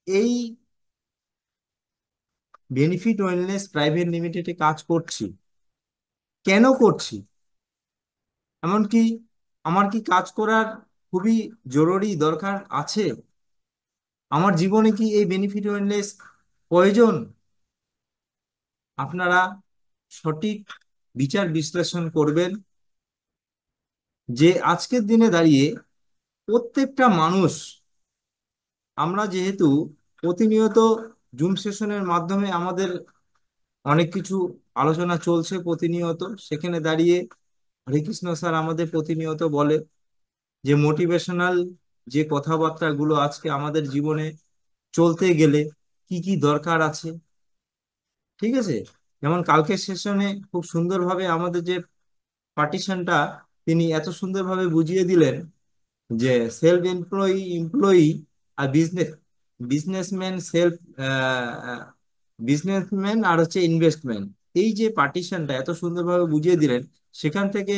এই benefit wellness private লিমিটেডে কাজ করছি। কেন করছি? এমনকি আমার কি কাজ করার খুবই জরুরি দরকার আছে? আমার জীবনে কি এই বেনিফিট ওয়েলনেস প্রয়োজন? আপনারা সঠিক বিচার বিশ্লেষণ করবেন যে আজকের দিনে দাঁড়িয়ে প্রত্যেকটা মানুষ, আমরা যেহেতু প্রতিনিয়ত জুম সেশনের মাধ্যমে আমাদের অনেক কিছু আলোচনা চলছে প্রতিনিয়ত, সেখানে দাঁড়িয়ে হরে কৃষ্ণ স্যার আমাদের প্রতিনিয়ত বলে যে মোটিভেশনাল যে কথাবার্তাগুলো আজকে আমাদের জীবনে চলতে গেলে কি কি দরকার আছে। ঠিক আছে, যেমন কালকের সেশনে খুব সুন্দরভাবে আমাদের যে পার্টিশনটা তিনি এত সুন্দরভাবে বুঝিয়ে দিলেন যে সেলফ এমপ্লয়ি এমপ্লয়ি আর বিজনেসম্যান সেলফ বিজনেসম্যান আর হচ্ছে ইনভেস্টমেন্ট, এই যে পার্টিশনটা এত সুন্দরভাবে বুঝিয়ে দিলেন, সেখান থেকে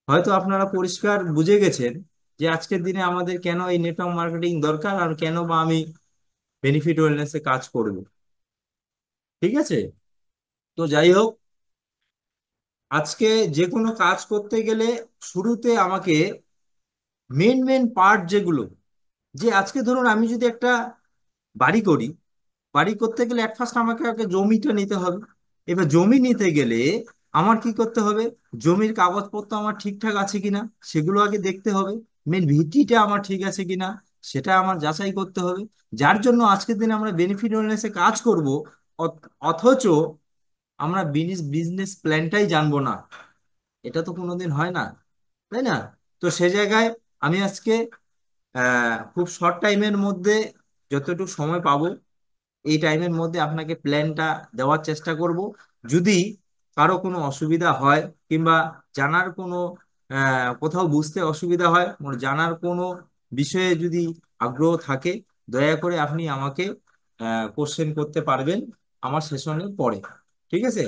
হয়তো আপনারা পরিষ্কার বুঝে গেছেন যে আজকের দিনে আমাদের কেন এই নেটওয়ার্ক মার্কেটিং দরকার আর কেন বা আমি বেনিফিট ওয়েলনেসে কাজ করব। ঠিক আছে, তো যাই হোক, আজকে যে কোনো কাজ করতে গেলে শুরুতে আমাকে মেন মেন পার্ট যেগুলো, যে আজকে ধরুন আমি যদি একটা বাড়ি করি, বাড়ি করতে গেলে এট ফার্স্ট আমাকে আগে জমিটা নিতে হবে। এবার জমি নিতে গেলে আমার কি করতে হবে? জমির কাগজপত্র আমার ঠিকঠাক আছে কিনা সেগুলো আগে দেখতে হবে। মেন ভিত্তিটা আমার ঠিক আছে কিনা সেটা আমার যাচাই করতে হবে। যার জন্য আজকের দিনে আমরা বেনিফিট ওয়েলনেসে কাজ করব, অথচ আমরা বিজনেস প্ল্যানটাই জানবো না। এটা তো কোনোদিন হয় না, তাই না? তো সে জায়গায় আমি আজকে খুব শর্ট টাইমের মধ্যে যতটুকু সময় পাবো এই টাইমের মধ্যে আপনাকে প্ল্যানটা দেওয়ার চেষ্টা করব। যদি কারো কোনো অসুবিধা হয় কিংবা জানার কোনো কোথাও বুঝতে অসুবিধা হয়, জানার কোনো বিষয়ে যদি আগ্রহ থাকে, দয়া করে আপনি আমাকে কোশ্চেন করতে পারবেন আমার সেশনের পরে। ঠিক আছে,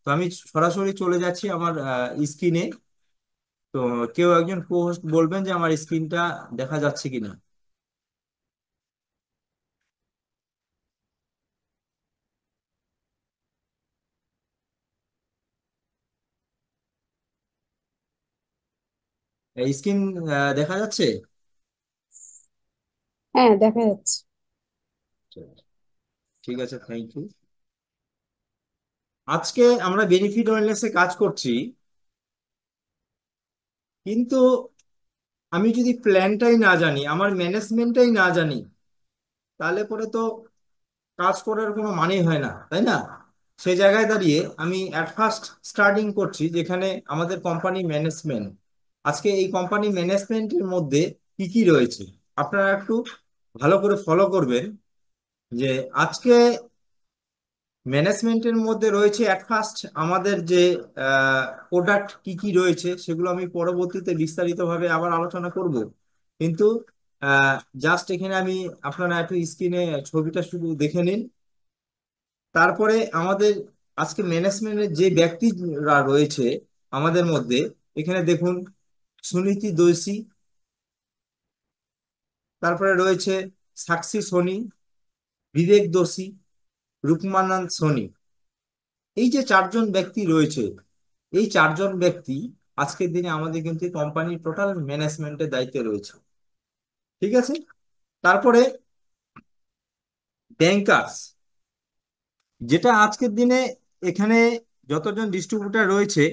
তো আমি সরাসরি চলে যাচ্ছি আমার স্ক্রিনে। তো কেউ একজন কো হোস্ট বলবেন যে আমার স্ক্রিনটা দেখা যাচ্ছে কিনা। স্ক্রিন দেখা যাচ্ছে? হ্যাঁ, দেখা যাচ্ছে। ঠিক আছে, থ্যাংক ইউ। আজকে আমরা বেনিফিট ওয়েলনেসে কাজ করছি, কিন্তু আমি যদি প্ল্যানটাই না জানি, আমার ম্যানেজমেন্টটাই না জানি, তাহলে পরে তো কাজ করার কোনো মানেই হয় না, তাই না? সেই জায়গায় দাঁড়িয়ে আমি অ্যাট ফার্স্ট স্টার্টিং করছি যেখানে আমাদের কোম্পানি ম্যানেজমেন্ট। আজকে এই কোম্পানি ম্যানেজমেন্টের মধ্যে কি কি রয়েছে আপনারা একটু ভালো করে ফলো করবেন। যে আজকে ম্যানেজমেন্টের মধ্যে রয়েছে অ্যাট ফার্স্ট আমাদের যে প্রোডাক্ট কি কি রয়েছে সেগুলো আমি পরবর্তীতে বিস্তারিতভাবে আবার আলোচনা করব। কিন্তু জাস্ট এখানে আমি, আপনারা একটু স্ক্রিনে ছবিটা শুধু দেখে নিন। তারপরে আমাদের আজকে ম্যানেজমেন্টের যে ব্যক্তিরা রয়েছে আমাদের মধ্যে, এখানে দেখুন সুনীতি দোষী, তারপরে রয়েছে সাক্ষী সোনি, বিবেক দোষী, রূপমানন্দ সোনি। এই যে চারজন ব্যক্তি রয়েছে, এই চারজন ব্যক্তি আজকের দিনে আমাদের কিন্তু কোম্পানির টোটাল ম্যানেজমেন্টের দায়িত্বে রয়েছে। ঠিক আছে, তারপরে ব্যাংকার্স, যেটা আজকের দিনে এখানে যতজন ডিস্ট্রিবিউটার রয়েছে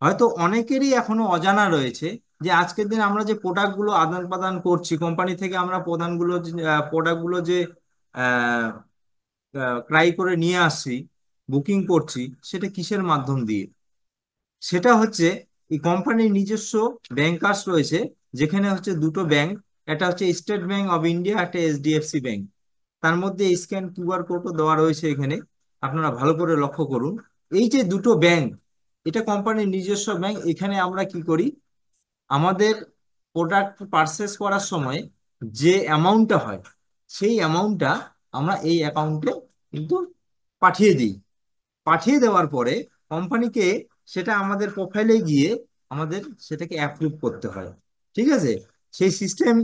হয়তো অনেকেরই এখনো অজানা রয়েছে যে আজকের দিনে আমরা যে প্রোডাক্টগুলো আদান প্রদান করছি কোম্পানি থেকে, আমরা প্রোডাক্টগুলো যে ক্রাই করে নিয়ে আসছি, বুকিং করছি, সেটা কিসের মাধ্যম দিয়ে? সেটা হচ্ছে এই কোম্পানির নিজস্ব ব্যাংকার্স রয়েছে, যেখানে হচ্ছে দুটো ব্যাংক, একটা হচ্ছে স্টেট ব্যাংক অফ ইন্ডিয়া, একটা এইচডিএফসি ব্যাংক। তার মধ্যে স্ক্যান কিউআর কোডও দেওয়া রয়েছে এখানে, আপনারা ভালো করে লক্ষ্য করুন। এই যে দুটো ব্যাংক, এটা কোম্পানির নিজস্ব ব্যাংক। এখানে আমরা কি করি, আমাদের প্রোডাক্ট পারচেস করার সময় যে অ্যামাউন্টটা হয় সেই অ্যামাউন্টটা আমরা এই অ্যাকাউন্টে কিন্তু পাঠিয়ে দিই। পাঠিয়ে দেওয়ার পরে কোম্পানিকে সেটা আমাদের প্রোফাইলে গিয়ে আমাদের সেটাকে অ্যাপ্রুভ করতে হয়। ঠিক আছে, সেই সিস্টেম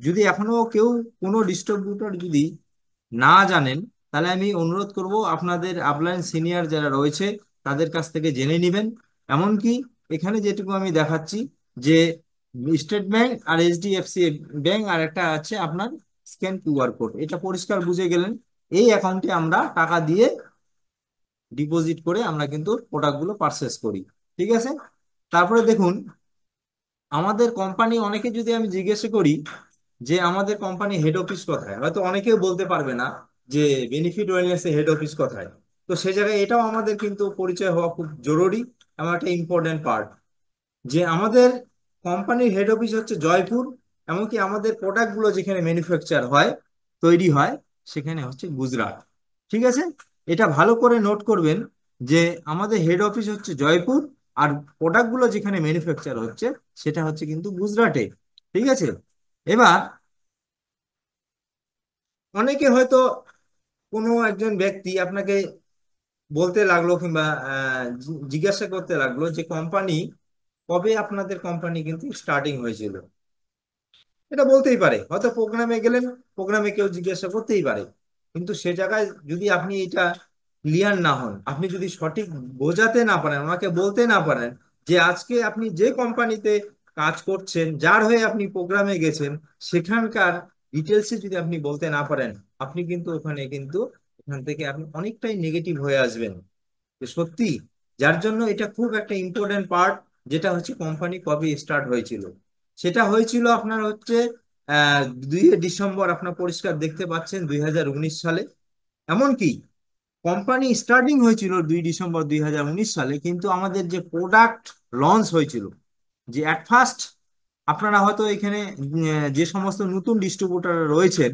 যদি এখনো কেউ, কোনো ডিস্ট্রিবিউটর যদি না জানেন, তাহলে আমি অনুরোধ করব আপনাদের আপলাইন সিনিয়র যারা রয়েছে তাদের কাছ থেকে জেনে নেবেন। এমনকি এখানে যেটুকু আমি দেখাচ্ছি যে স্টেট ব্যাংক আর এইচডিএফসি ব্যাংক আর একটা আছে আপনার স্ক্যান কিউআর কোড, এটা পরিষ্কার বুঝে গেলেন। এই অ্যাকাউন্টে আমরা টাকা দিয়ে ডিপোজিট করে আমরা কিন্তু প্রোডাক্টগুলো পারচেস করি। ঠিক আছে। তারপরে দেখুন আমাদের কোম্পানি, অনেকে যদি আমি জিজ্ঞেস করি যে আমাদের কোম্পানি হেড অফিস কোথায়, হয়তো অনেকেও বলতে পারবে না যে বেনিফিট ওয়েলনেস হেড অফিস কোথায়। তো সে জায়গায় এটাও আমাদের কিন্তু পরিচয় হওয়া খুব জরুরি এবং একটা ইম্পর্টেন্ট পার্ট, যে আমাদের কোম্পানির হেড অফিস হচ্ছে জয়পুর, এমনকি আমাদের প্রোডাক্টগুলো যেখানে ম্যানুফ্যাকচার হয়, তৈরি হয়, সেখানে হচ্ছে গুজরাট। ঠিক আছে। এটা ভালো করে নোট করবেন যে আমাদের হেড অফিস হচ্ছে জয়পুর, আর প্রোডাক্টগুলো যেখানে ম্যানুফ্যাকচার হচ্ছে সেটা হচ্ছে কিন্তু গুজরাটে। ঠিক আছে। এবার অনেকে হয়তো, কোনো একজন ব্যক্তি আপনাকে বলতে লাগলো কিংবা জিজ্ঞাসা করতে লাগলো যে কোম্পানি কবে আপনাদের কোম্পানি কিন্তু স্টার্টিং হয়েছিল। এটা বলতেই পারে, হয়তো প্রোগ্রামে গেলেন, প্রোগ্রামে কেউ জিজ্ঞাসা করতেই পারে। কিন্তু সে জায়গায় যদি আপনি এটা ক্লিয়ার না হন, আপনি যদি সঠিক বোঝাতে না পারেন, ওনাকে বলতে না পারেন যে আজকে আপনি যে কোম্পানিতে কাজ করছেন, যার হয়ে আপনি প্রোগ্রামে গেছেন, সেখানকার ডিটেলসে যদি আপনি বলতে না পারেন, আপনি কিন্তু ওখানে কিন্তু এখান থেকে আপনি অনেকটাই নেগেটিভ হয়ে আসবেন। যে সত্যি, যার জন্য এটা খুব একটা ইম্পর্টেন্ট পার্ট, যেটা হচ্ছে কোম্পানি কবে স্টার্ট হয়েছিল। সেটা হয়েছিল আপনার হচ্ছে আহ 2 ডিসেম্বর, আপনার পরিষ্কার দেখতে পাচ্ছেন 2019 সালে। এমনকি কোম্পানি স্টার্টিং হয়েছিল 2 ডিসেম্বর 2019 সালে, কিন্তু আমাদের যে প্রোডাক্ট লঞ্চ হয়েছিল, যে অ্যাট ফার্স্ট, আপনারা হয়তো এখানে যে সমস্ত নতুন ডিস্ট্রিবিউটার রয়েছেন,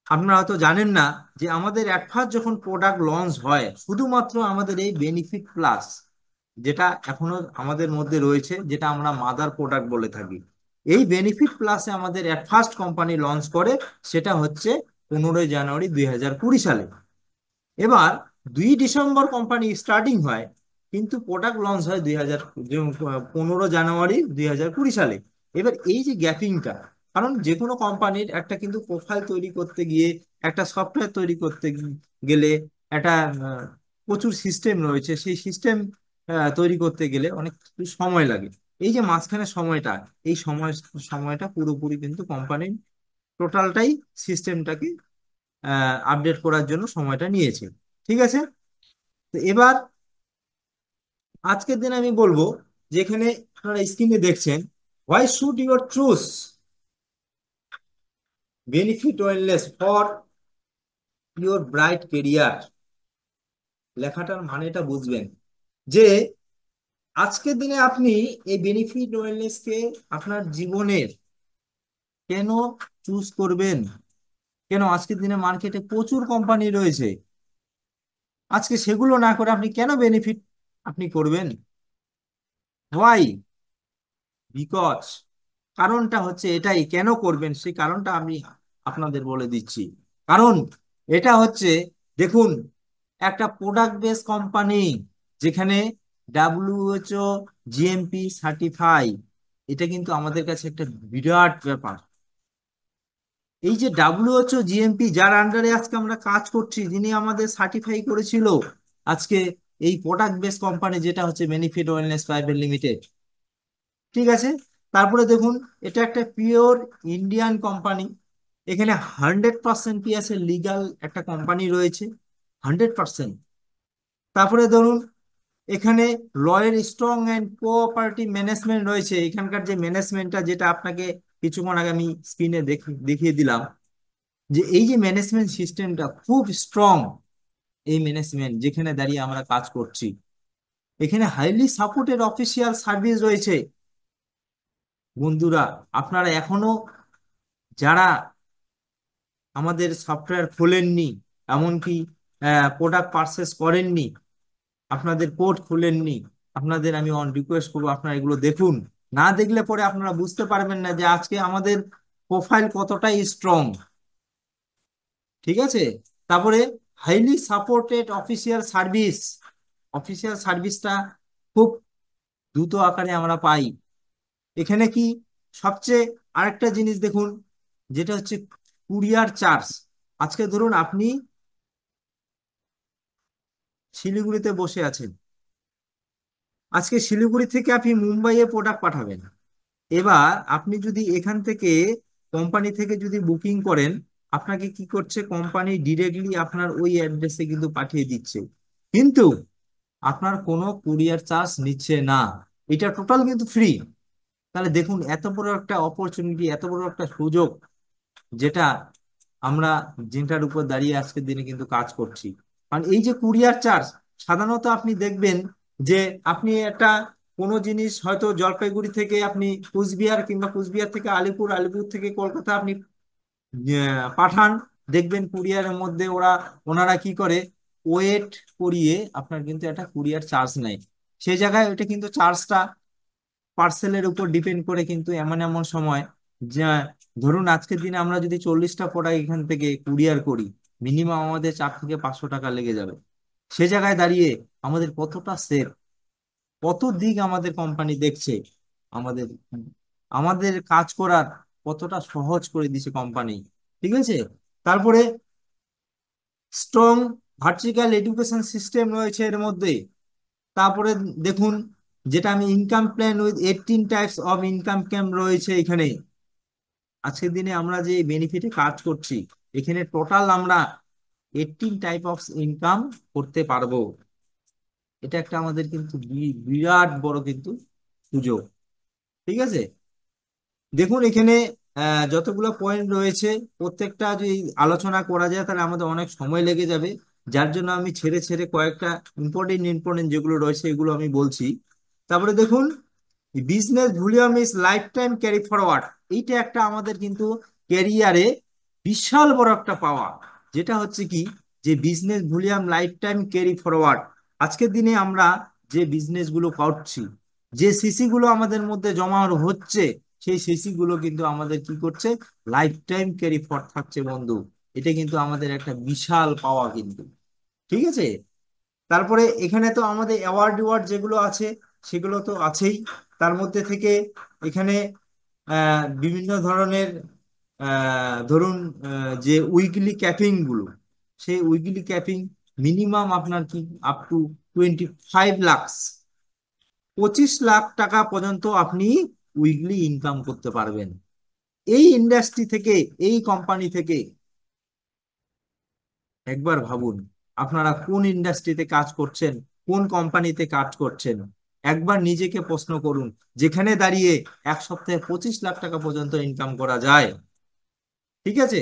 আপনারা হয়তো জানেন না যে আমাদের অ্যাট ফার্স্ট যখন প্রোডাক্ট লঞ্চ হয়, শুধুমাত্র আমাদের এই বেনিফিট প্লাস যেটা এখনো আমাদের মধ্যে রয়েছে, যেটা আমরা মাদার প্রোডাক্ট বলে থাকি, এই বেনিফিট প্লাসে আমাদের অ্যাট ফার্স্ট কোম্পানি লঞ্চ করে, সেটা হচ্ছে 15ই জানুয়ারি 2020 সালে। এবার 2 ডিসেম্বর কোম্পানি স্টার্টিং হয়, কিন্তু প্রোডাক্ট লঞ্চ হয় 15 জানুয়ারি 2020 সালে। এবার এই যে গ্যাপিংটা, কারণ যে কোনো কোম্পানির একটা কিন্তু প্রোফাইল তৈরি করতে গিয়ে, একটা সফটওয়্যার তৈরি করতে গেলে একটা প্রচুর সিস্টেম রয়েছে, সেই সিস্টেম তৈরি করতে গেলে অনেক কিছু সময় লাগে। এই যে মাঝখানে সময়টা, এই সময়টা পুরোপুরি কিন্তু কোম্পানির টোটালটাই সিস্টেমটাকে আপডেট করার জন্য সময়টা নিয়েছে। ঠিক আছে। তো এবার আজকের দিনে আমি বলবো, যেখানে আপনারা স্ক্রিনে দেখছেন, why should your choose benefit wellness for your bright career. লেখাটার মানেটা বুঝবেন যে আজকের দিনে আপনি এই বেনিফিট ওয়েলনেসকে আপনার জীবনের কেন চুজ করবেন। কেন আজকের দিনে মার্কেটে প্রচুর কোম্পানি রয়েছে, আজকে সেগুলো না করে আপনি কেন বেনিফিট আপনি করবেন? হোয়াই? বিকজ, কারণটা হচ্ছে এটাই, কেন করবেন সেই কারণটা আমি আপনাদের বলে দিচ্ছি। কারণ এটা হচ্ছে, দেখুন, একটা প্রোডাক্ট বেস কোম্পানি, যেখানে ডাব্লিউএইচও জিএমপি সার্টিফাই, এটা কিন্তু আমাদের কাছে একটা বিরাট ব্যাপার। এই যে ডাব্লিউএইচও জিএমপি, যার আন্ডারে আজকে আমরা কাজ করছি, যিনি আমাদের সার্টিফাই করেছিল আজকে এই প্রোডাক্ট বেস কোম্পানি, যেটা হচ্ছে বেনিফিট ওয়েলনেস প্রাইভেট লিমিটেড। ঠিক আছে। তারপরে দেখুন, এটা একটা পিওর ইন্ডিয়ান কোম্পানি, এখানে 100% কি আছে, লিগাল একটা কোম্পানি রয়েছে, 100%। তারপরে ধরুন, এখানে লয়ের স্ট্রং অ্যান্ড কোঅপারেটিভ ম্যানেজমেন্ট রয়েছে, এখানকার যে ম্যানেজমেন্টটা, যেটা আপনাকে কিছুক্ষণ আগে আমি স্ক্রিনে দেখিয়ে দিলাম, যে এই যে ম্যানেজমেন্ট সিস্টেমটা খুব স্ট্রং, এই ম্যানেজমেন্ট যেখানে দাঁড়িয়ে আমরা কাজ করছি, এখানে হাইলি সাপোর্টেড অফিসিয়াল সার্ভিস রয়েছে। বন্ধুরা, আপনারা এখনো যারা আমাদের সফটওয়্যার খোলেননি, এমনকি প্রোডাক্ট পারচেস করেননি, আপনাদের কোড খুলেননি, আপনাদের আমি অন রিকোয়েস্ট করবো আপনারা এগুলো দেখুন। না দেখলে পরে আপনারা বুঝতে পারবেন না যে আজকে আমাদের প্রোফাইল কতটাই স্ট্রং। ঠিক আছে। তারপরে highly supported official service, official সার্ভিসটা খুব দ্রুত আকারে আমরা পাই। এখানে কি সবচেয়ে আরেকটা জিনিস দেখুন, যেটা হচ্ছে কুরিয়ার চার্জ। আজকে ধরুন আপনি শিলিগুড়িতে বসে আছেন, আজকে শিলিগুড়ি থেকে আপনি মুম্বাইয়ে প্রোডাক্ট পাঠাবেন। এবার আপনি যদি এখান থেকে কোম্পানি থেকে যদি বুকিং করেন, আপনাকে কি করছে কোম্পানি ডিরেক্টলি আপনার ওই অ্যাড্রেসে কিন্তু পাঠিয়ে দিচ্ছে, কিন্তু আপনার কোনো কুরিয়ার চার্জ নিচ্ছে না। এটা টোটাল কিন্তু ফ্রি। তাহলে দেখুন এত বড় একটা অপরচুনিটি, এত বড় একটা সুযোগ, যেটা আমরা, যেটার উপর দাঁড়িয়ে আজকের দিনে কিন্তু কাজ করছি। কারণ এই যে কুরিয়ার চার্জ, সাধারণত আপনি দেখবেন যে আপনি একটা কোনো জিনিস হয়তো জলপাইগুড়ি থেকে আপনি কুচবিহার, কিংবা কুচবিহার থেকে আলিপুর, আলিপুর থেকে কলকাতা আপনি পাঠান, দেখবেন কুরিয়ারের মধ্যে ওনারা কি করে, ওয়েট করিয়ে আপনার কিন্তু একটা কুরিয়ার চার্জ নেয়। সেই জায়গায় ওইটা কিন্তু চার্জটা পার্সেলের উপর ডিপেন্ড করে, কিন্তু এমন এমন সময় যা, ধরুন আজকের দিনে আমরা যদি 40টা প্রোডাক্ট এখান থেকে কুরিয়ার করি, মিনিমাম আমাদের 4 থেকে 500 টাকা লেগে যাবে। সে জায়গায় দাঁড়িয়ে আমাদের কতটা সেফ, কত দিক আমাদের কোম্পানি দেখছে, আমাদের আমাদের কাজ করার কতটা সহজ করে দিছে কোম্পানি। ঠিক আছে। তারপরে স্ট্রং ভার্টিক্যাল এডুকেশন সিস্টেম রয়েছে এর মধ্যে। তারপরে দেখুন, যেটা আমি income plan with 18 types of income camp রয়েছে এখানে। আজকের দিনে আমরা যে বেনিফিটে কাজ করছি, এখানে টোটাল আমরা 18 টাইপ অফ ইনকাম করতে পারবো। এটা একটা আমাদের কিন্তু বিরাট বড় কিন্তু সুযোগ। ঠিক আছে। দেখুন এখানে যতগুলো পয়েন্ট রয়েছে, প্রত্যেকটা যদি আলোচনা করা যায় তাহলে আমাদের অনেক সময় লেগে যাবে। যার জন্য আমি ছেড়ে ছেড়ে কয়েকটা ইম্পর্টেন্ট ইম্পর্টেন্ট যেগুলো রয়েছে এগুলো আমি বলছি। তারপরে দেখুন, business volume is life time carry forward. এইটা একটা আমাদের কিন্তু ক্যারিয়ারে বিশাল বড় একটা পাওয়া, যেটা হচ্ছে কি, যে business volume life time carry forward. আজকের দিনে আমরা যে বিজনেস গুলো করছি, যে সিসি গুলো আমাদের মধ্যে জমা হচ্ছে, সেই সিসি গুলো কিন্তু আমাদের কি করছে, লাইফ টাইম ক্যারি ফরওয়ার্ড থাকছে বন্ধু। এটা কিন্তু আমাদের একটা বিশাল পাওয়া কিন্তু। ঠিক আছে। তারপরে এখানে তো আমাদের অ্যাওয়ার্ড ওয়ার্ড যেগুলো আছে সেগুলো তো আছেই। তার মধ্যে থেকে এখানে বিভিন্ন ধরনের ধরুন যে উইকলি ক্যাপিং গুলো, সেই উইকলি ক্যাপিং মিনিমাম আপনার কি আপ টু 25 লাখ, 25 লাখ টাকা পর্যন্ত আপনি উইকলি ইনকাম করতে পারবেন এই ইন্ডাস্ট্রি থেকে, এই কোম্পানি থেকে। একবার ভাবুন, আপনারা কোন ইন্ডাস্ট্রিতে কাজ করছেন, কোন কোম্পানিতে কাজ করছেন। একবার নিজেকে প্রশ্ন করুন, যেখানে দাঁড়িয়ে এক সপ্তাহে 25 লাখ টাকা পর্যন্ত ইনকাম করা যায়। ঠিক আছে।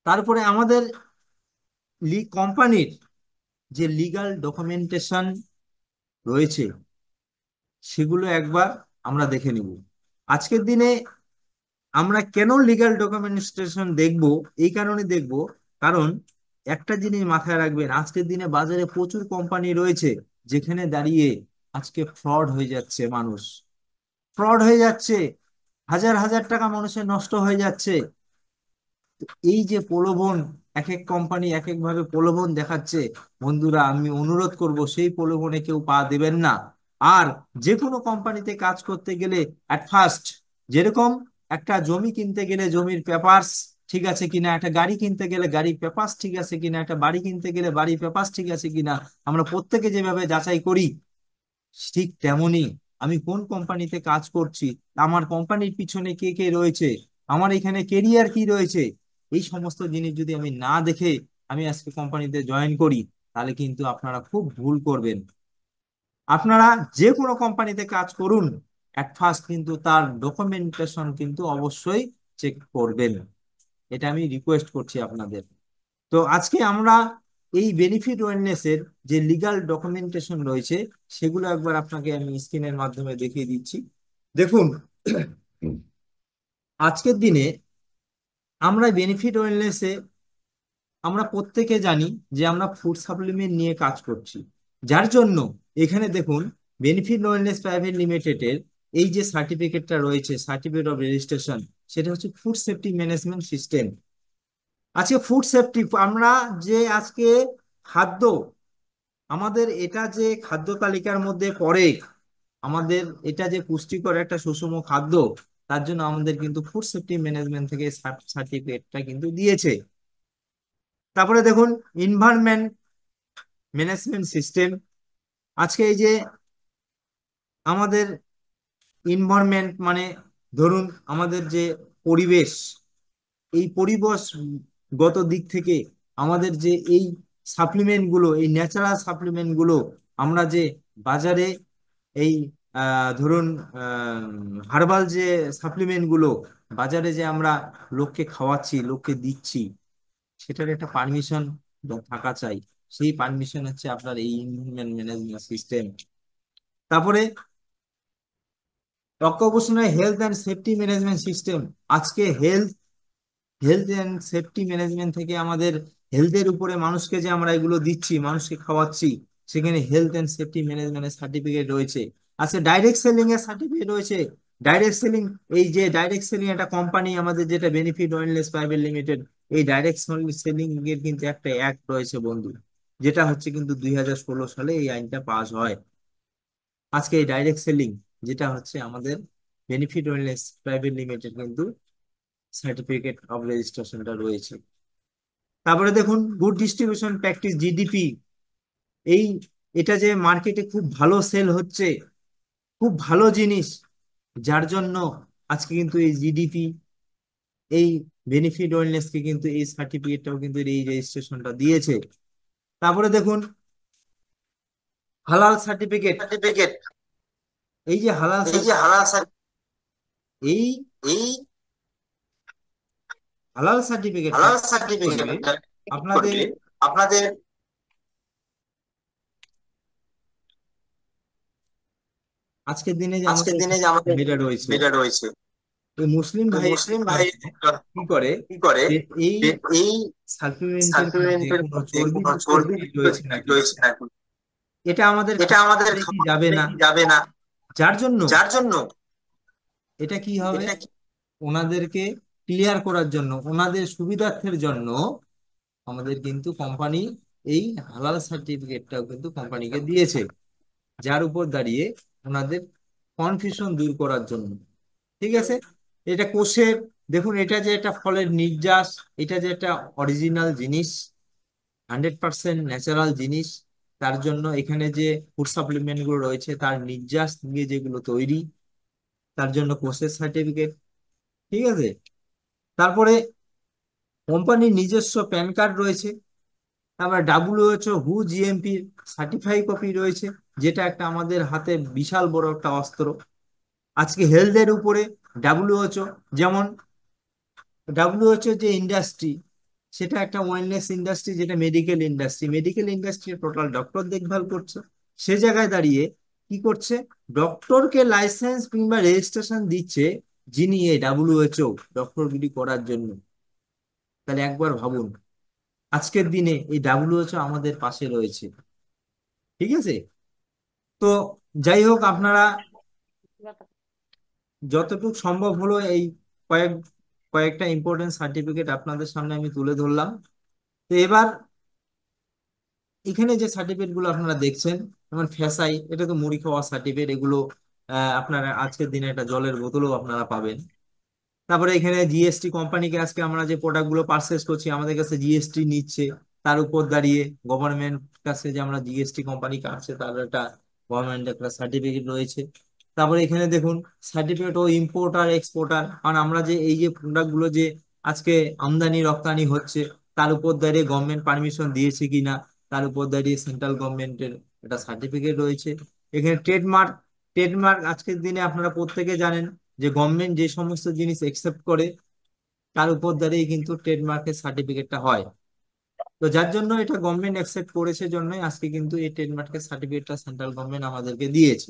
তারপরে আমাদের কোম্পানির যে লিগ্যাল ডকুমেন্টেশন রয়েছে, সেগুলো একবার আমরা দেখে নিব। আজকের দিনে আমরা কেন লিগ্যাল ডকুমেন্টেশন দেখব, এই কারণে দেখব, কারণ একটা জিনিস মাথায় রাখবেন, আজকের দিনে বাজারে প্রচুর কোম্পানি রয়েছে যেখানে দাঁড়িয়ে আজকে ফ্রড হয়ে যাচ্ছে, মানুষ ফ্রড হয়ে যাচ্ছে, হাজার হাজার টাকা মানুষের নষ্ট হয়ে যাচ্ছে। এই যে প্রলোভন, এক এক কোম্পানি এক এক ভাবে প্রলোভন দেখাচ্ছে, বন্ধুরা আমি অনুরোধ করব সেই প্রলোভনে কেউ পা দেবেন না। আর যে কোনো কোম্পানিতে কাজ করতে গেলে অ্যাট ফার্স্ট, যেরকম একটা জমি কিনতে গেলে জমির পেপারস ঠিক আছে কিনা, একটা গাড়ি কিনতে গেলে গাড়ির পেপারস ঠিক আছে কিনা, একটা বাড়ি কিনতে গেলে বাড়ির পেপারস ঠিক আছে কিনা, আমরা প্রত্যেকে যেভাবে যাচাই করি, ঠিক তেমনি আমি কোন কোম্পানিতে কাজ করছি, আমার কোম্পানির পিছনে কে কে রয়েছে, আমার এখানে কেরিয়ার কি রয়েছে, এই সমস্ত জিনিস যদি আমি না দেখে আমি আজকে কোম্পানিতে জয়েন করি, তাহলে কিন্তু আপনারা খুব ভুল করবেন। আপনারা যে কোনো কোম্পানিতে কাজ করুন, এট ফার্স্ট কিন্তু তার ডকুমেন্টেশন কিন্তু অবশ্যই চেক করবেন। এটা আমি রিকোয়েস্ট করছি আপনাদের। তো আজকে আমরা এই বেনিফিট ওয়েলনেস এর যে লিগ্যাল ডকুমেন্টেশন রয়েছে, সেগুলো একবার আপনাকে আমি স্ক্রিনের মাধ্যমে দেখিয়ে দিচ্ছি। দেখুন, আজকের দিনে আমরা বেনিফিট ওয়েলনেস এ আমরা প্রত্যেকে জানি যে আমরা ফুড সাপ্লিমেন্ট নিয়ে কাজ করছি। যার জন্য এখানে দেখুন, বেনিফিট ওয়েলনেস প্রাইভেট লিমিটেডের এই যে সার্টিফিকেটটা রয়েছে, সার্টিফিকেট অফ রেজিস্ট্রেশন, সেটা হচ্ছে ফুড সেফটি ম্যানেজমেন্ট সিস্টেম। আজকে ফুড সেফটি, আমরা যে আজকে খাদ্য, আমাদের এটা যে খাদ্য তালিকার মধ্যে পড়ে, আমাদের এটা যে পুষ্টিকর একটা সুষম খাদ্য, তার জন্য আমাদের কিন্তু ফুড সেফটি ম্যানেজমেন্ট থেকে সার্টিফিকেটটা কিন্তু দিয়েছে। তারপরে দেখুন এনভায়রনমেন্ট ম্যানেজমেন্ট সিস্টেম। আজকে এই যে আমাদের এনভায়রনমেন্ট মানে ধরুন আমাদের যে পরিবেশ, এই পরিবেশ গত দিক থেকে আমাদের যে এই সাপ্লিমেন্ট গুলো, এই ন্যাচারাল সাপ্লিমেন্ট গুলো আমরা যে বাজারে এই ধরুন হার্বাল যে সাপ্লিমেন্ট গুলো বাজারে যে আমরা লোককে খাওয়াচ্ছি, লোককে দিচ্ছি, সেটার একটা পারমিশন থাকা চাই। সেই পারমিশন হচ্ছে আপনার এই এনভায়রনমেন্ট ম্যানেজমেন্ট সিস্টেম। তারপরে occupational health and safety management system. আজকে health health and safety management থেকে আমাদের হেলথের উপরে মানুষকে যে আমরা এগুলো দিচ্ছি, মানুষকে খাওয়াচ্ছি, সেখানে হেলথ অ্যান্ড সেফটি ম্যানেজমেন্টের সার্টিফিকেট রয়েছে। আজকে ডাইরেক্ট সেলিং এর সার্টিফিকেট রয়েছে। ডাইরেক্ট সেলিং, এই যে ডাইরেক্ট সেলিং একটা কোম্পানি আমাদের যেটা বেনিফিট ওয়েলনেস প্রাইভেট লিমিটেড, এই ডাইরেক্ট সেলিং এর কিন্তু একটা অ্যাক্ট রয়েছে বন্ধু, যেটা হচ্ছে কিন্তু 2016 সালে এই আইনটা পাস হয়। আজকে এই ডাইরেক্ট সেলিং যেটা হচ্ছে আমাদের বেনিফিট ওয়েলনেস প্রাইভেট লিমিটেড কিন্তু সার্টিফিকেট অফ রেজিস্ট্রেশনটা রয়েছে। তারপরে দেখুন গুড ডিস্ট্রিবিউশন প্র্যাকটিস, জিডিপি। এই এটা যে মার্কেটে খুব ভালো সেল হচ্ছে, খুব ভালো জিনিস, যার জন্য আজকে কিন্তু এই জিডিপি, এই বেনিফিট ওয়েলনেস কে কিন্তু এই সার্টিফিকেটটাও কিন্তু এই রেজিস্ট্রেশনটা দিয়েছে। তারপরে দেখুন হালাল সার্টিফিকেট। সার্টিফিকেট। এই যে হালাল এই যে হালাল এই এই হালাল সার্টিফিকেটটা হালাল করবে সার্টিফিকেটটা আপনাদের করবে আপনাদের আজকের দিনে যে আজকের আমাদের দিনে যে আমাদের ভাইরা রয়েছে, যেটা রয়েছে, এই মুসলিম তো ভাই মুসলিম ভাই কি করে, কি করে যে এই যে এই সাপ্লিমেন্টের মধ্যে সাপ্লিমেন্টের কোনো মধ্যে চর্বি কোনো যুক্ত চর্বি জিনিস রয়েছে নাকি, রয়েছে নাকি, এটা আমাদের এটা আমাদের খাওয়া কি যাবে খাওয়া না। কি যাবে না, যার জন্য যার জন্য এটা কি হবে, এটা ওনাদেরকে ক্লিয়ার করার জন্য, ওনাদের সুবিধার্থের জন্য আমাদের কিন্তু কোম্পানি এই হালাল সার্টিফিকেটটাও কিন্তু কোম্পানিকে দিয়েছে, যার উপর দাঁড়িয়ে ওনাদের কনফিউশন দূর করার জন্য। ঠিক আছে, এটা কোষের, দেখুন এটা যে একটা ফলের নির্যাস, এটা যে একটা অরিজিনাল জিনিস, 100% ন্যাচারাল জিনিস, তার জন্য এখানে যে ফুড সাপ্লিমেন্ট গুলো রয়েছে তার নির্যাস দিয়ে যেগুলো তৈরি, তার জন্য কোষের সার্টিফিকেট। ঠিক আছে, তারপরে কোম্পানির নিজস্ব প্যান কার্ড রয়েছে। তারপরে WHO who GMP certify copy রয়েছে, যেটা একটা আমাদের হাতে বিশাল বড় একটা অস্ত্র। আজকে হেলথের উপরে ডাব্লিউএইচও, যেমন ডাব্লিউএইচও যে ইন্ডাস্ট্রি, সেটা একটা ওয়েলনেস ইন্ডাস্ট্রি, যেটা medical industry, medical industry total doctor দেখভাল করছে। সে জায়গায় দাঁড়িয়ে কি করছে, ডক্টরকে লাইসেন্স কিংবা রেজিস্ট্রেশন দিচ্ছে, যিনি এই ডাব্লিউএইচও ডক্টরগিরি করার জন্য। তাহলে একবার ভাবুন, আজকের দিনে এই ডাব্লিউএইচও আমাদের পাশে রয়েছে। ঠিক আছে, তো যাই হোক, আপনারা যতটুকু সম্ভব হলো এই কয়েক কয়েকটা ইম্পর্টেন্ট সার্টিফিকেট আপনাদের সামনে আমি তুলে ধরলাম। তো এবার এখানে যে সার্টিফিকেট গুলো আপনারা দেখছেন, যেমন ফ্যাসাই, এটা তো মুড়ি খাওয়া সার্টিফিকেট, এগুলো আপনারা আজকের দিনে একটা জলের বোতলও আপনারা পাবেন। তারপরে এখানে জিএসটি, কোম্পানিকে আজকে আমরা যে প্রোডাক্ট গুলো পারচেস করছি আমাদের কাছে জিএসটি নিচ্ছে, তার উপর দাঁড়িয়ে গভর্নমেন্ট কাছে যে আমরা জিএসটি কোম্পানি কাটছে তার একটা গভর্নমেন্ট একটা সার্টিফিকেট রয়েছে। তারপরে এখানে দেখুন সার্টিফিকেট ও ইম্পোর্টার এক্সপোর্টার, কারণ আমরা যে এই যে প্রোডাক্ট গুলো যে আজকে আমদানি রপ্তানি হচ্ছে, তার উপর দাঁড়িয়ে গভর্নমেন্ট পারমিশন দিয়েছে কিনা, তার উপর দাঁড়িয়ে সেন্ট্রাল গভর্নমেন্টের একটা সার্টিফিকেট রয়েছে। এখানে ট্রেডমার্ক, ট্রেডমার্ক আজকের দিনে আপনারা প্রত্যেকে জানেন যে গভর্নমেন্ট যে সমস্ত জিনিস একসেপ্ট করে তার উপর দাঁড়িয়ে কিন্তু ট্রেডমার্কের সার্টিফিকেটটা হয়। তো যার জন্য এটা গভর্নমেন্ট অ্যাকসেপ্ট করেছে জন্যই আজকে কিন্তু এই ট্রেডমার্কের সার্টিফিকেটটা সেন্ট্রাল গভর্নমেন্ট আমাদেরকে দিয়েছে।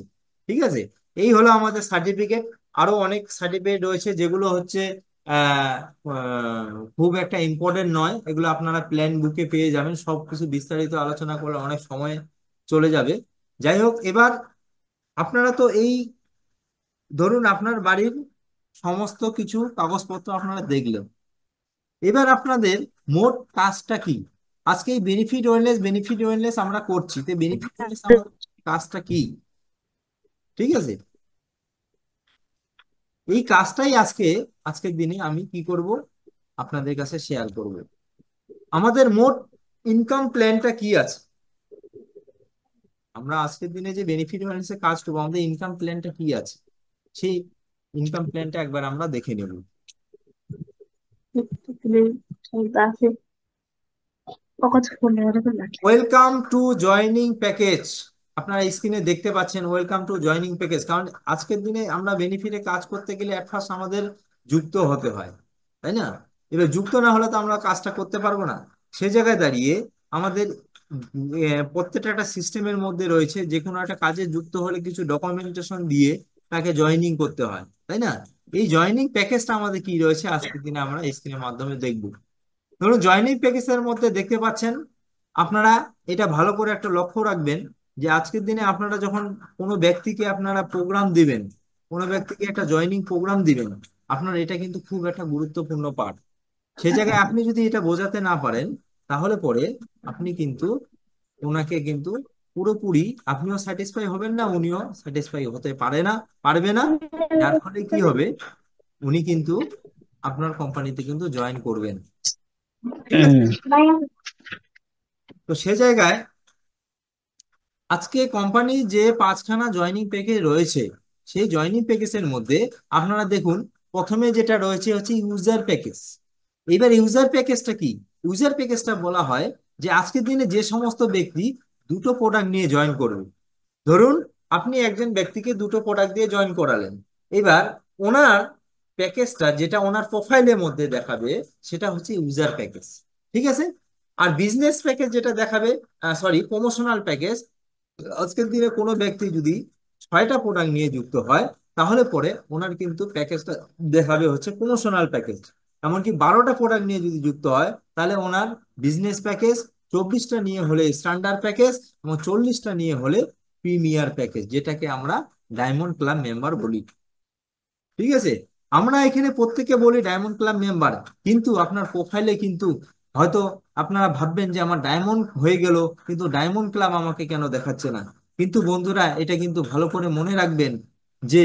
ঠিক আছে, এই হলো আমাদের সার্টিফিকেট। আরো অনেক সার্টিফিকেট রয়েছে যেগুলো হচ্ছে আহ খুব একটা ইম্পর্টেন্ট নয়, এগুলো আপনারা প্ল্যান বুকে পেয়ে যাবেন, সবকিছু বিস্তারিত আলোচনা করলে অনেক সময় চলে যাবে। যাই হোক, এবার আপনারা তো এই ধরুন আপনার বাড়ির সমস্ত কিছু কাগজপত্র আপনারা দেখলেন, এবার আপনাদের মোট কাজটা কি, আজকে এই বেনিফিট ওয়েলনেস আমরা করছি, তো বেনিফিট ওয়েলনেস আমাদের কাজটা কি। ঠিক আছে, এই কাজটাই আজকের দিনে আমি কি করব, আপনাদের কাছে শেয়ার করব। আমাদের মোট ইনকাম প্ল্যানটা কি আছে, আমরা আজকের দিনে যে বেনিফিট অ্যানালিসিসে কাজ করবো, আমাদের ইনকাম প্ল্যানটা কি আছে, সেই ইনকাম প্ল্যানটা একবার আমরা দেখে নেব। আছে কত ফোন রাখে। Welcome to joining package. আপনারা স্ক্রিনে দেখতে পাচ্ছেন ওয়েলকাম টু জয়নিং প্যাকেজ। কারণ আজকের দিনে আমরা বেনিফিটে কাজ করতে গেলে এট ফার্স্ট আমাদের যুক্ত হতে হয়, তাই না? এবার যুক্ত না হলে তো আমরা কাজটা করতে পারবো না। সে জায়গায় দাঁড়িয়ে আমাদের প্রত্যেকটা একটা সিস্টেমের মধ্যে রয়েছে, যে কোনো একটা কাজে যুক্ত হলে কিছু ডকুমেন্টেশন দিয়ে তাকে জয়নিং করতে হয়, তাই না? এই জয়নিং প্যাকেজটা আমাদের কি রয়েছে আজকের দিনে আমরা স্ক্রিনের মাধ্যমে দেখব। ধরুন জয়নিং প্যাকেজের মধ্যে দেখতে পাচ্ছেন আপনারা, এটা ভালো করে একটা লক্ষ্য রাখবেন যে আজকের দিনে আপনারা যখন কোনো ব্যক্তিকে আপনারা প্রোগ্রাম দিবেন, কোনো ব্যক্তিকে একটা জয়নিং প্রোগ্রাম দিবেন, আপনার এটা কিন্তু খুব একটা গুরুত্বপূর্ণ পার্ট। সে জায়গায় আপনি যদি এটা বোঝাতে না পারেন, তাহলে পরে আপনি কিন্তু ওনাকে কিন্তু পুরোপুরি, আপনিও স্যাটিসফাই হবেন না, উনিও স্যাটিসফাই হতে পারবে না। যার ফলে কি হবে, উনি কিন্তু আপনার কোম্পানিতে কিন্তু জয়েন করবেন। ঠিক আছে? তো সে জায়গায় আজকে কোম্পানি যে পাঁচখানা জয়নিং প্যাকেজ রয়েছে, সেই জয়নিং প্যাকেজের মধ্যে আপনারা দেখুন, প্রথমে যেটা রয়েছে হচ্ছে ইউজার প্যাকেজ। এবার ইউজার প্যাকেজটা কি? ইউজার প্যাকেজটা বলা হয় যে আজকের দিনে যে সমস্ত ব্যক্তি দুটো প্রোডাক্ট নিয়ে জয়েন করবে। ধরুন আপনি একজন ব্যক্তিকে দুটো প্রোডাক্ট দিয়ে জয়েন করালেন। এবার ওনার প্যাকেজটা যেটা ওনার প্রোফাইলের মধ্যে দেখাবে, সেটা হচ্ছে ইউজার প্যাকেজ। ঠিক আছে? আর বিজনেস প্যাকেজ যেটা দেখাবে, সরি, প্রমোশনাল প্যাকেজ, আজকের দিনে কোনো ব্যক্তি যদি 6টা প্রোডাক্ট নিয়ে যুক্ত হয়, তাহলে পরে ওনার কিন্তু প্যাকেজটা দেখাবে হচ্ছে প্রমোশনাল প্যাকেজ। এমনকি 12টা প্রোডাক্ট নিয়ে যদি যুক্ত হয়, তাহলে ওনার বিজনেস প্যাকেজ, 24টা নিয়ে হলে স্ট্যান্ডার্ড প্যাকেজ, এবং 40টা নিয়ে হলে প্রিমিয়ার প্যাকেজ, যেটাকে আমরা ডায়মন্ড ক্লাব মেম্বার বলি। ঠিক আছে? আমরা এখানে প্রত্যেকে বলি ডায়মন্ড ক্লাব মেম্বার, কিন্তু আপনার প্রোফাইলে কিন্তু হয়তো আপনারা ভাববেন যে আমার ডায়মন্ড হয়ে গেল, কিন্তু ডায়মন্ড ক্লাব আমাকে কেন দেখাচ্ছে না। কিন্তু বন্ধুরা, এটা কিন্তু ভালো করে মনে রাখবেন যে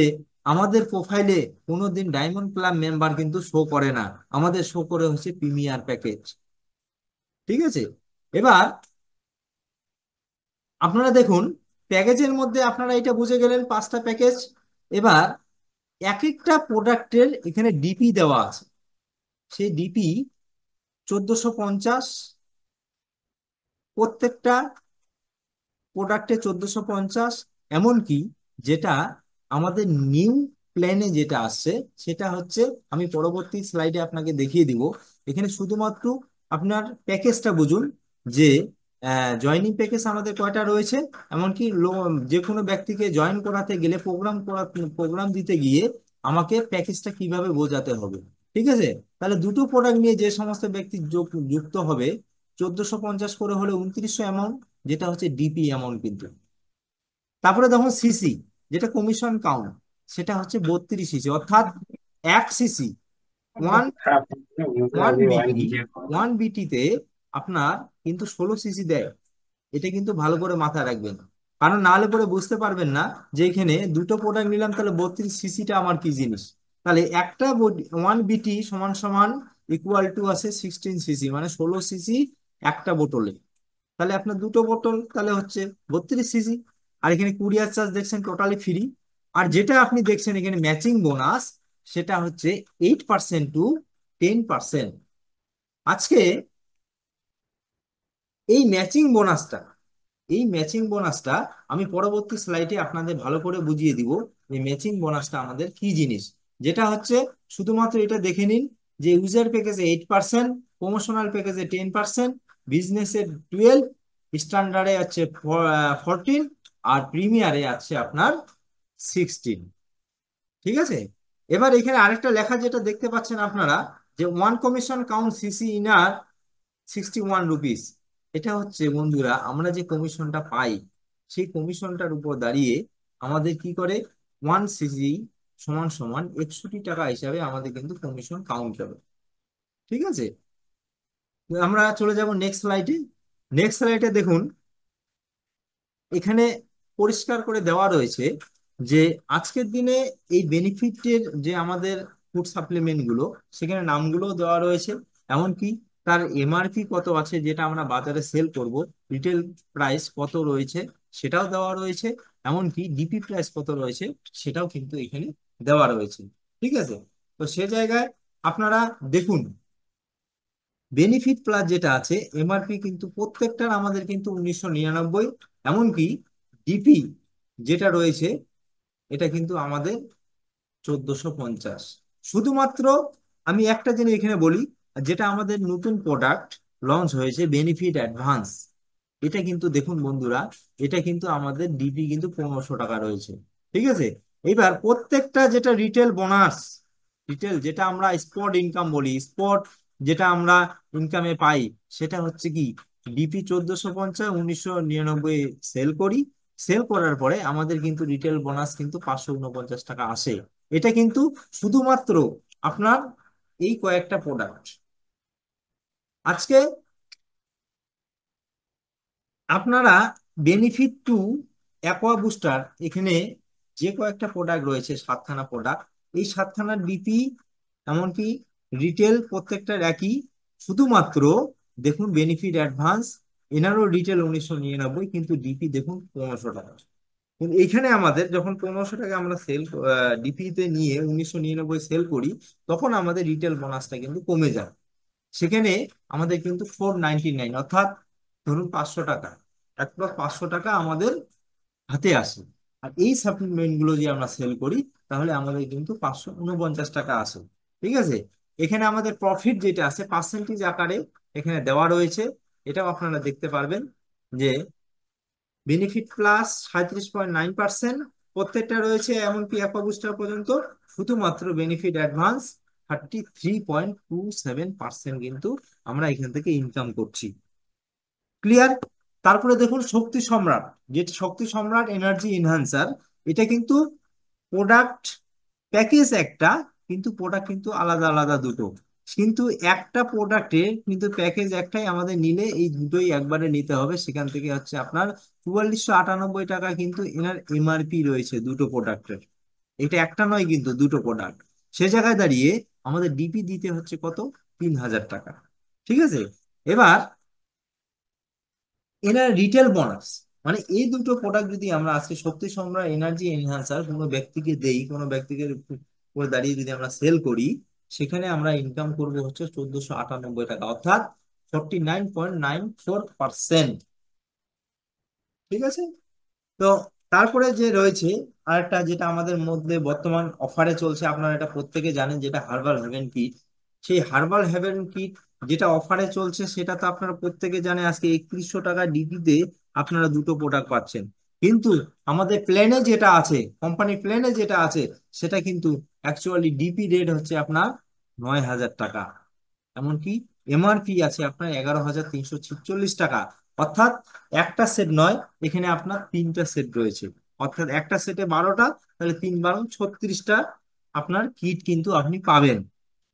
আমাদের প্রোফাইলে কোনোদিন ডায়মন্ড ক্লাব মেম্বার কিন্তু শো করে না, আমাদের শো করে হচ্ছে প্রিমিয়ার প্যাকেজ। ঠিক আছে? এবার আপনারা দেখুন, প্যাকেজের মধ্যে আপনারা এটা বুঝে গেলেন 5টা প্যাকেজ। এবার এক একটা প্রোডাক্টের এখানে ডিপি দেওয়া আছে, সেই ডিপি 1450, প্রত্যেকটা প্রোডাক্টে 1450। এমনকি যেটা আমাদের নিউ প্ল্যানে যেটা আসছে, সেটা হচ্ছে, আমি পরবর্তী স্লাইডে আপনাকে দেখিয়ে দিব। এখানে শুধুমাত্র আপনার প্যাকেজটা বুঝুন যে জয়নিং প্যাকেজ আমাদের কয়টা রয়েছে। এমনকি যে কোনো ব্যক্তিকে জয়েন করাতে গেলে, প্রোগ্রাম দিতে গিয়ে আমাকে প্যাকেজটা কিভাবে বোঝাতে হবে। ঠিক আছে? তাহলে দুটো প্রোডাক্ট নিয়ে যে সমস্ত ব্যক্তি যুক্ত হবে, 1450 করে হলে 2900 অ্যামাউন্ট, যেটা হচ্ছে ডিপি অ্যামাউন্ট কিন্তু। তারপরে দেখুন সিসি, যেটা কমিশন কাউন্ট, সেটা হচ্ছে 32 সিসি, অর্থাৎ 1 সিসি, ওয়ান ওয়ান বিটি, ওয়ান বিটিতে আপনার কিন্তু 16 সিসি দেয়। এটা কিন্তু ভালো করে মাথায় রাখবেন, কারণ না হলে পরে বুঝতে পারবেন না যে এখানে দুটো প্রোডাক্ট নিলাম, তাহলে 32 সিসিটা আমার কি জিনিস। তাহলে একটা 1 বিটি সমান সমান ইকুয়াল টু আছে 16 সিসি, মানে 16 সিসি একটা বোতলে। তাহলে আপনার দুটো বোতল তাহলে হচ্ছে 32 সিসি। আর এখানে কুরিয়ার চার্জ দেখছেন টোটালি ফ্রি। আর যেটা আপনি দেখছেন এখানে ম্যাচিং বোনাস, সেটা হচ্ছে 8% to 10%। আজকে এই ম্যাচিং বোনাসটা, এই ম্যাচিং বোনাসটা আমি পরবর্তী স্লাইডে আপনাদের ভালো করে বুঝিয়ে দিব। এই ম্যাচিং বোনাসটা আমাদের কি জিনিস, যেটা হচ্ছে, শুধুমাত্র এটা দেখে নিন যে ইউজার প্যাকেজে 8%, প্রমোশনাল প্যাকেজে 10%, বিজনেসে 12, স্ট্যান্ডার্ডে আছে 14, আর প্রিমিয়ারে আছে আপনার 16। ঠিক আছে? এবার এখানে আরেকটা লেখা যেটা দেখতে পাচ্ছেন আপনারা, যে one commission count CC inner 61 rupees. এটা হচ্ছে বন্ধুরা, আমরা যে কমিশনটা পাই, সেই কমিশনটার উপর দাঁড়িয়ে আমাদের কি করে, 1 সিসি সমান সমান 61 টাকা হিসাবে আমাদের কিন্তু কমিশন কাউন্ট হবে। ঠিক আছে? তো আমরা চলে যাব নেক্সট স্লাইডে। নেক্সট স্লাইডে দেখুন, এখানে পরিষ্কার করে দেওয়া রয়েছে যে আজকের দিনে এই বেনিফিটের যে আমাদের ফুড সাপ্লিমেন্ট গুলো, সেখানে নামগুলো দেওয়া রয়েছে, এমনকি তার এমআরপি কত আছে, যেটা আমরা বাজারে সেল করব, রিটেল প্রাইস কত রয়েছে সেটাও দেওয়া রয়েছে, এমনকি ডিপি প্রাইস কত রয়েছে সেটাও কিন্তু এখানে দেওয়া রয়েছে। ঠিক আছে? তো সে জায়গায় আপনারা দেখুন, বেনিফিট প্লাস যেটা আছে, এমআরপি কিন্তু প্রত্যেকটার আমাদের কিন্তু 1999, এমনকি ডিপি যেটা রয়েছে এটা কিন্তু আমাদের 1450। শুধুমাত্র আমি একটা জিনিস এখানে বলি, যেটা আমাদের নতুন প্রোডাক্ট লঞ্চ হয়েছে বেনিফিট অ্যাডভান্স, এটা কিন্তু দেখুন বন্ধুরা, এটা কিন্তু আমাদের ডিপি কিন্তু 1500 টাকা রয়েছে। ঠিক আছে? এবার প্রত্যেকটা যেটা রিটেল বোনাস, রিটেল যেটা আমরা স্পট ইনকাম বলি, স্পট যেটা আমরা ইনকামে পাই, সেটা হচ্ছে কি, ডিপি 1450 1999 সেল করি, সেল করার পরে আমাদের কিন্তু রিটেল বোনাস কিন্তু 549 টাকা আসে। এটা কিন্তু শুধুমাত্র আপনার এই কয়েকটা প্রোডাক্ট। আজকে আপনারা বেনিফিট টু অ্যাকোয়া বুস্টার, এখানে যে কয়েকটা প্রোডাক্ট রয়েছে, 7খানা প্রোডাক্ট, এই 7খানার ডিপি এমনকি রিটেল প্রত্যেকটার একই। শুধুমাত্র দেখুন বেনিফিট অ্যাডভান্স, এনারও রিটেল 1999, কিন্তু ডিপি দেখুন 1500 টাকা। কিন্তু এখানে আমাদের যখন 1500 টাকা আমরা সেল ডিপি তে নিয়ে 1999 সেল করি, তখন আমাদের রিটেল বোনাসটা কিন্তু কমে যায়। সেখানে আমাদের কিন্তু 499, অর্থাৎ ধরুন 500 টাকা, 1 + 500 টাকা আমাদের হাতে আসে। আর এই সাপ্লিমেন্ট গুলো যে আমরা সেল করি, তাহলে আমাদের কিন্তু 549 টাকা আসে। ঠিক আছে? এখানে আমাদের প্রফিট যেটা আছে পার্সেন্টেজ আকারে এখানে দেওয়া রয়েছে, এটাও আপনারা দেখতে পারবেন যে বেনিফিট প্লাস 37.9% প্রত্যেকটা রয়েছে, এমনকি অ্যাপা পর্যন্ত। শুধুমাত্র বেনিফিট অ্যাডভান্স 33.27% কিন্তু আমরা এখান থেকে ইনকাম করছি। ক্লিয়ার? তারপরে দেখুন শক্তি সম্রাট, যেটা শক্তি সম্রাট এনার্জি এনহান্সার, এটা কিন্তু প্রোডাক্ট প্যাকেজ একটা, কিন্তু প্রোডাক্ট কিন্তু আলাদা আলাদা দুটো। কিন্তু একটা প্রোডাক্টে কিন্তু প্যাকেজ একটাই, আমাদের নিলে এই দুটোই একবারে নিতে হবে। সেখান থেকে হচ্ছে আপনার 4498 টাকা কিন্তু এনার এমআরপি রয়েছে দুটো প্রোডাক্টের। এটা একটা নয়, কিন্তু দুটো প্রোডাক্ট। সে জায়গায় দাঁড়িয়ে আমাদের ডিপি দিতে হচ্ছে কত, 3000 টাকা। ঠিক আছে? এবার এনার রিটেল বোনাস, মানে এই দুটো প্রোডাক্ট যদি আমরা আজকে শক্তি সম্রাট এনার্জি এনহান্সার কোনো ব্যক্তিকে দেই, কোনো ব্যক্তিকে করে দাঁড়িয়ে যদি আমরা সেল করি, সেখানে আমরা ইনকাম করব হচ্ছে 1498 টাকা, অর্থাৎ 49.94%। ঠিক আছে? তো তারপরে যে রয়েছে আরেকটা, যেটা আমাদের মধ্যে বর্তমান অফারে চলছে, আপনারা এটা প্রত্যেকে জানেন, যেটা হার্বাল হেভেন কিট। সেই হার্বাল হেভেন কিট যেটা অফারে চলছে, সেটা তো আপনারা প্রত্যেকে জানে, আজকে 3100 টাকা ডিপিতে আপনারা দুটো প্রোডাক্ট পাচ্ছেন। কিন্তু আমাদের প্ল্যানে যেটা আছে, কোম্পানি প্ল্যানে যেটা আছে, সেটা কিন্তু অ্যাকচুয়ালি ডিপি রেট হচ্ছে আপনার 9000 টাকা, এমনকি এমআরপি আছে আপনার 11,346 টাকা। অর্থাৎ একটা সেট নয়, এখানে আপনার তিনটা সেট রয়েছে, অর্থাৎ একটা সেটে 12টা, তাহলে 3 × 36টা আপনার কিট কিন্তু আপনি পাবেন।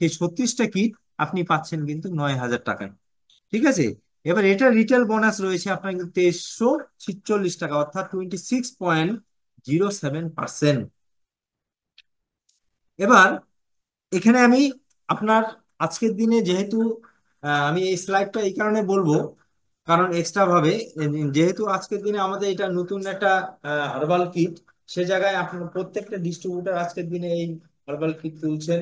সেই 36টা কিট আপনি পাচ্ছেন কিন্তু 9000 টাকায়। ঠিক আছে? এবার এটা রিটেল বোনাস রয়েছে আপনার কিন্তু 2346 টাকা, অর্থাৎ 26.07%। এবার এখানে আমি আপনার আজকের দিনে যেহেতু আমি এই স্লাইডটা এই কারণে বলবো, কারণ এক্সট্রা ভাবে যেহেতু আজকের দিনে আমাদের এটা নতুন একটা হার্বাল কিট, সে জায়গায় আপনার প্রত্যেকটা ডিস্ট্রিবিউটার আজকের দিনে এই হার্বাল কিট তুলছেন।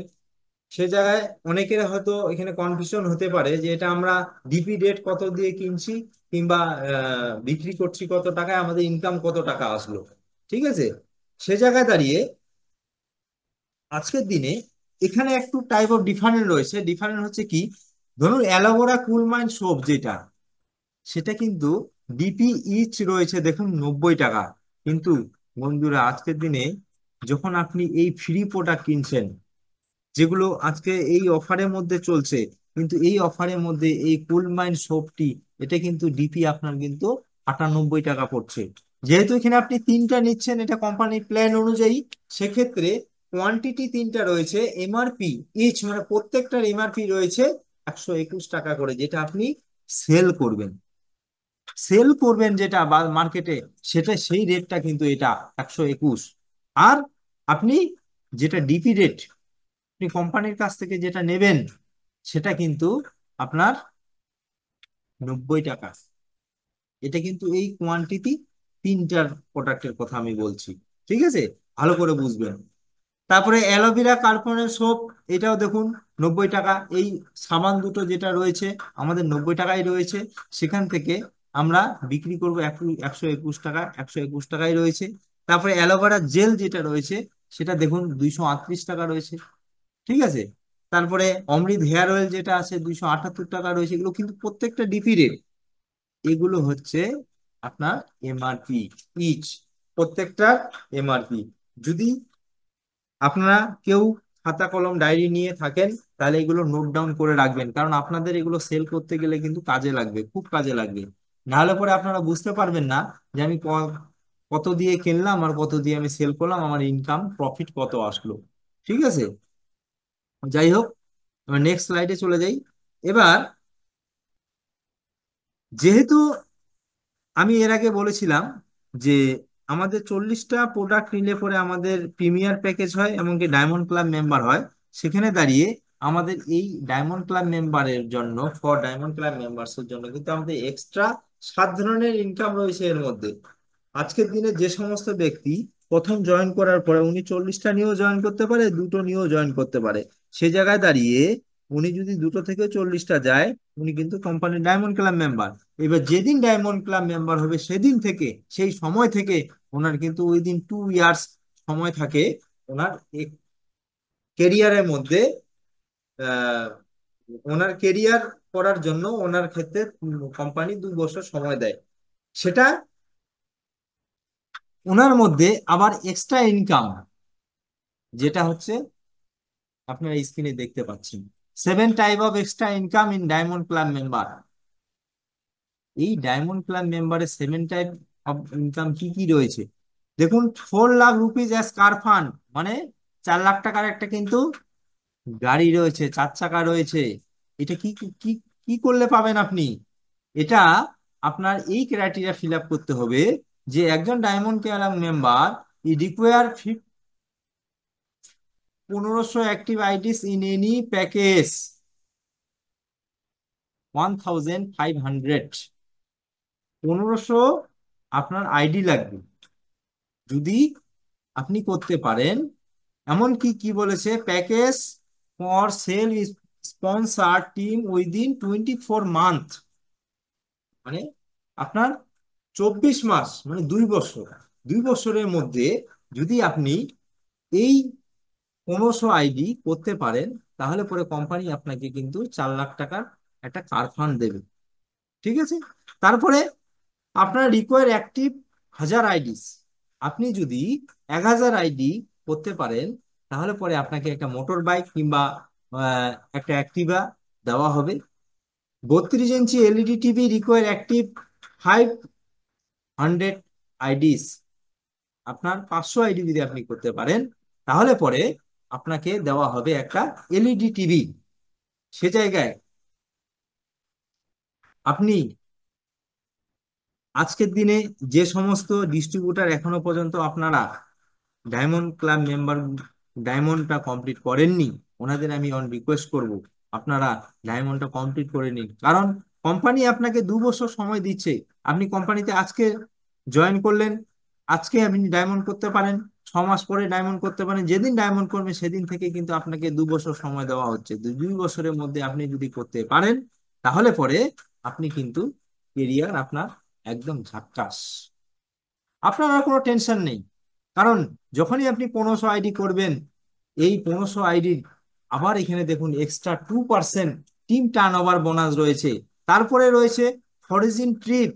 সে জায়গায় অনেকের হয়তো এখানে কনফিউশন হতে পারে যে এটা আমরা ডিপি রেট কত দিয়ে কিনছি, কিংবা বিক্রি করছি কত টাকায়, আমাদের ইনকাম কত টাকা আসলো। ঠিক আছে? সে জায়গায় দাঁড়িয়ে আজকের দিনে এখানে একটু টাইপ অফ ডিফারেন্ট রয়েছে। ডিফারেন্ট হচ্ছে কি, ধরুন অ্যালোভেরা কুলমাইন সোপ যেটা, সেটা কিন্তু ডিপি ইচ রয়েছে দেখুন 90 টাকা। কিন্তু বন্ধুরা আজকের দিনে যখন আপনি এই ফ্রি প্রোডাক্ট কিনছেন, যেগুলো আজকে এই অফারের মধ্যে চলছে, কিন্তু এই অফারের মধ্যে এই কুলমাইন সোপটি, এটা কিন্তু ডিপি আপনার কিন্তু 98 টাকা পড়ছে। যেহেতু এখানে আপনি তিনটা নিচ্ছেন, এটা কোম্পানির প্ল্যান অনুযায়ী, সেক্ষেত্রে কোয়ান্টিটি তিনটা রয়েছে, এমআরপি ইচ মানে প্রত্যেকটার এমআরপি রয়েছে 121 টাকা করে, যেটা আপনি সেল করবেন, সেল করবেন যেটা বা মার্কেটে, সেটা সেই রেটটা কিন্তু এটা 121। আর আপনি যেটা ডিপি রেট, আপনি কোম্পানির কাছ থেকে যেটা নেবেন সেটা কিন্তু আপনার 90 টাকা। এটা কিন্তু এই কোয়ান্টিটি, তিনটার প্রোডাক্টের কথা আমি বলছি, ঠিক আছে? ভালো করে বুঝবেন। তারপরে অ্যালোভেরা কার্বনের সোপ, এটাও দেখুন 90 টাকা। এই সাবান দুটো যেটা রয়েছে আমাদের 90 টাকায় রয়েছে, সেখান থেকে আমরা বিক্রি করবো 121 টাকা, 121 টাকায় রয়েছে। তারপরে অ্যালোভেরা জেল যেটা রয়েছে সেটা দেখুন 238 টাকা রয়েছে, ঠিক আছে? তারপরে অমৃত হেয়ার অয়েল যেটা আছে 278 টাকা রয়েছে। এগুলো কিন্তু প্রত্যেকটা ডিপি রেট, এগুলো হচ্ছে আপনার এমআরপি, ইচ, প্রত্যেকটা এমআরপি। যদি আপনারা কেউ খাতা কলম ডায়েরি নিয়ে থাকেন তাহলে এগুলো নোট ডাউন করে রাখবেন, কারণ আপনাদের এগুলো সেল করতে গেলে কিন্তু কাজে লাগবে, খুব কাজে লাগবে। নাহলে পরে আপনারা বুঝতে পারবেন না যে আমি কত দিয়ে কিনলাম আর কত দিয়ে আমি সেল করলাম, আমার ইনকাম প্রফিট কত আসলো, ঠিক আছে? যাই হোক, এবার নেক্সট স্লাইডে চলে যাই। এবার যেহেতু আমি এর আগে বলেছিলাম যে আমাদের 40টা প্রোডাক্ট নিলে পরে আমাদের প্রিমিয়ার প্যাকেজ হয়, এমনকি ডায়মন্ড ক্লাব মেম্বার হয়। সেখানে দাঁড়িয়ে আমাদের এই ডায়মন্ড ক্লাব মেম্বারের জন্য, ফর ডায়মন্ড ক্লাব মেম্বার্সের জন্য কিন্তু আমাদের এক্সট্রা 7 ধরনের ইনকাম রয়েছে এর মধ্যে। আজকের দিনে যে সমস্ত ব্যক্তি প্রথম জয়েন করার পরে উনি 40টা নিয়েও জয়েন করতে পারে, দুটো নিয়েও জয়েন করতে পারে। সে জায়গায় দাঁড়িয়ে উনি যদি দুটো থেকে 40টা যায়, উনি কিন্তু কোম্পানির ডায়মন্ড ক্লাব মেম্বার। এবার যেদিন ডায়মন্ড ক্লাব মেম্বার হবে সেদিন থেকে, সেই সময় থেকে ওনার কিন্তু উইদিন 2 ইয়ার্স সময় থাকে ওনার কেরিয়ারের মধ্যে, আহ, ওনার কেরিয়ার করার জন্য ওনার ক্ষেত্রে কোম্পানি 2 বছর সময় দেয়। সেটা ওনার মধ্যে আবার এক্সট্রা ইনকাম, যেটা হচ্ছে আপনারা স্ক্রিনে দেখতে পাচ্ছেন, 7 type of extra income in diamond club member. এই ডায়মন্ড ক্লাব মেম্বারের 7 টাইপ অফ ইনকাম কি কি রয়েছে দেখুন। 4 লাখ রুপিজ অ্যাজ কার ফান্ড, মানে 4 লাখ টাকার একটা কিন্তু গাড়ি রয়েছে, 4 চাকা রয়েছে। এটা কি কি কি কি করলে পাবেন আপনি? এটা আপনার এই ক্রাইটেরিয়া ফিল আপ করতে হবে যে একজন ডায়মন্ড ক্লাব মেম্বার ই require 1500 active IDs in any package, 1500, 1500 আপনার আইডি লাগবে যদি আপনি করতে পারেন। এমন কি কি বলেছে, package for sale sponsor team within 24 month, মানে আপনার 24 মাস, মানে 2 বছর। 2 বছরের মধ্যে যদি আপনি এই 1500 আইডি করতে পারেন, তাহলে পরে কোম্পানি আপনাকে কিন্তু 4 লাখ টাকার একটা কার ফান্ড দেবে, ঠিক আছে? তারপরে আপনার রিকোয়ার অ্যাক্টিভ 1000 আইডিস, আপনি যদি 1000 আইডি করতে পারেন, তাহলে পরে আপনাকে একটা মোটর বাইক কিংবা আহ, একটা অ্যাক্টিভা দেওয়া হবে। 32 inch LED TV require active 500 আইডিস, আপনার 500 আইডি যদি আপনি করতে পারেন, তাহলে পরে আপনাকে দেওয়া হবে একটা এলইডি টিভি। সে জায়গায় আপনি আজকের দিনে যে সমস্ত ডিস্ট্রিবিউটার এখনো পর্যন্ত আপনারা ডায়মন্ড ক্লাব মেম্বার ডায়মন্ডটা কমপ্লিট করেননি, ওনাদের আমি অন রিকোয়েস্ট করব আপনারা ডায়মন্ডটা কমপ্লিট করে নিন। কারণ কোম্পানি আপনাকে 2 বছর সময় দিচ্ছে। আপনি কোম্পানিতে আজকে জয়েন করলেন, আজকে আপনি ডায়মন্ড করতে পারেন, 6 মাস পরে ডায়মন্ড করতে পারেন। যেদিন ডায়মন্ড করবে সেদিন থেকে কিন্তু আপনাকে 2 বছর সময় দেওয়া হচ্ছে। 2 বছরের মধ্যে আপনি যদি করতে পারেন, তাহলে পরে আপনি কিন্তু কেরিয়ার আপনার একদম ঝাক্কাস, আপনার আর কোনো টেনশন নেই। কারণ যখনই আপনি 1500 আইডি করবেন, এই 1500 আইডি আবার এখানে দেখুন extra 2% team turn over bonus রয়েছে। তারপরে রয়েছে foreign trip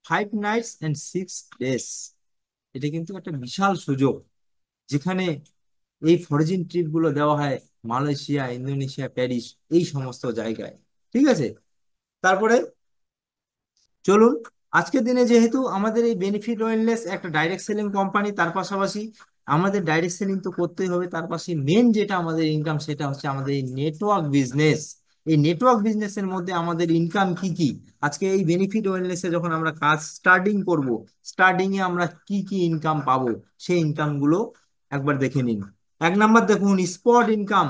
5 nights and 6 days. এটা কিন্তু একটা বিশাল সুযোগ, যেখানে এই ফরেজিন ট্রিপ গুলো দেওয়া হয় মালয়েশিয়া, ইন্দোনেশিয়া, প্যারিস, এই সমস্ত জায়গায়, ঠিক আছে? তারপরে চলুন, আজকের দিনে যেহেতু আমাদের এই বেনিফিট ওয়েলনেস একটা ডাইরেক্ট সেলিং কোম্পানি, তার পাশাপাশি আমাদের ডাইরেক্ট সেলিং তো করতেই হবে, তার পাশে মেন যেটা আমাদের ইনকাম সেটা হচ্ছে আমাদের এই নেটওয়ার্ক বিজনেস। এই নেটওয়ার্ক বিজনেসের মধ্যে আমাদের ইনকাম কি কি, আজকে এই বেনিফিট ওয়েলনেসে যখন আমরা কাজ স্টার্টিং করব, স্টার্টিং এ আমরা কি কি ইনকাম পাবো, সেই ইনকাম গুলো একবার দেখে নিন। এক নাম্বার দেখুন, spot income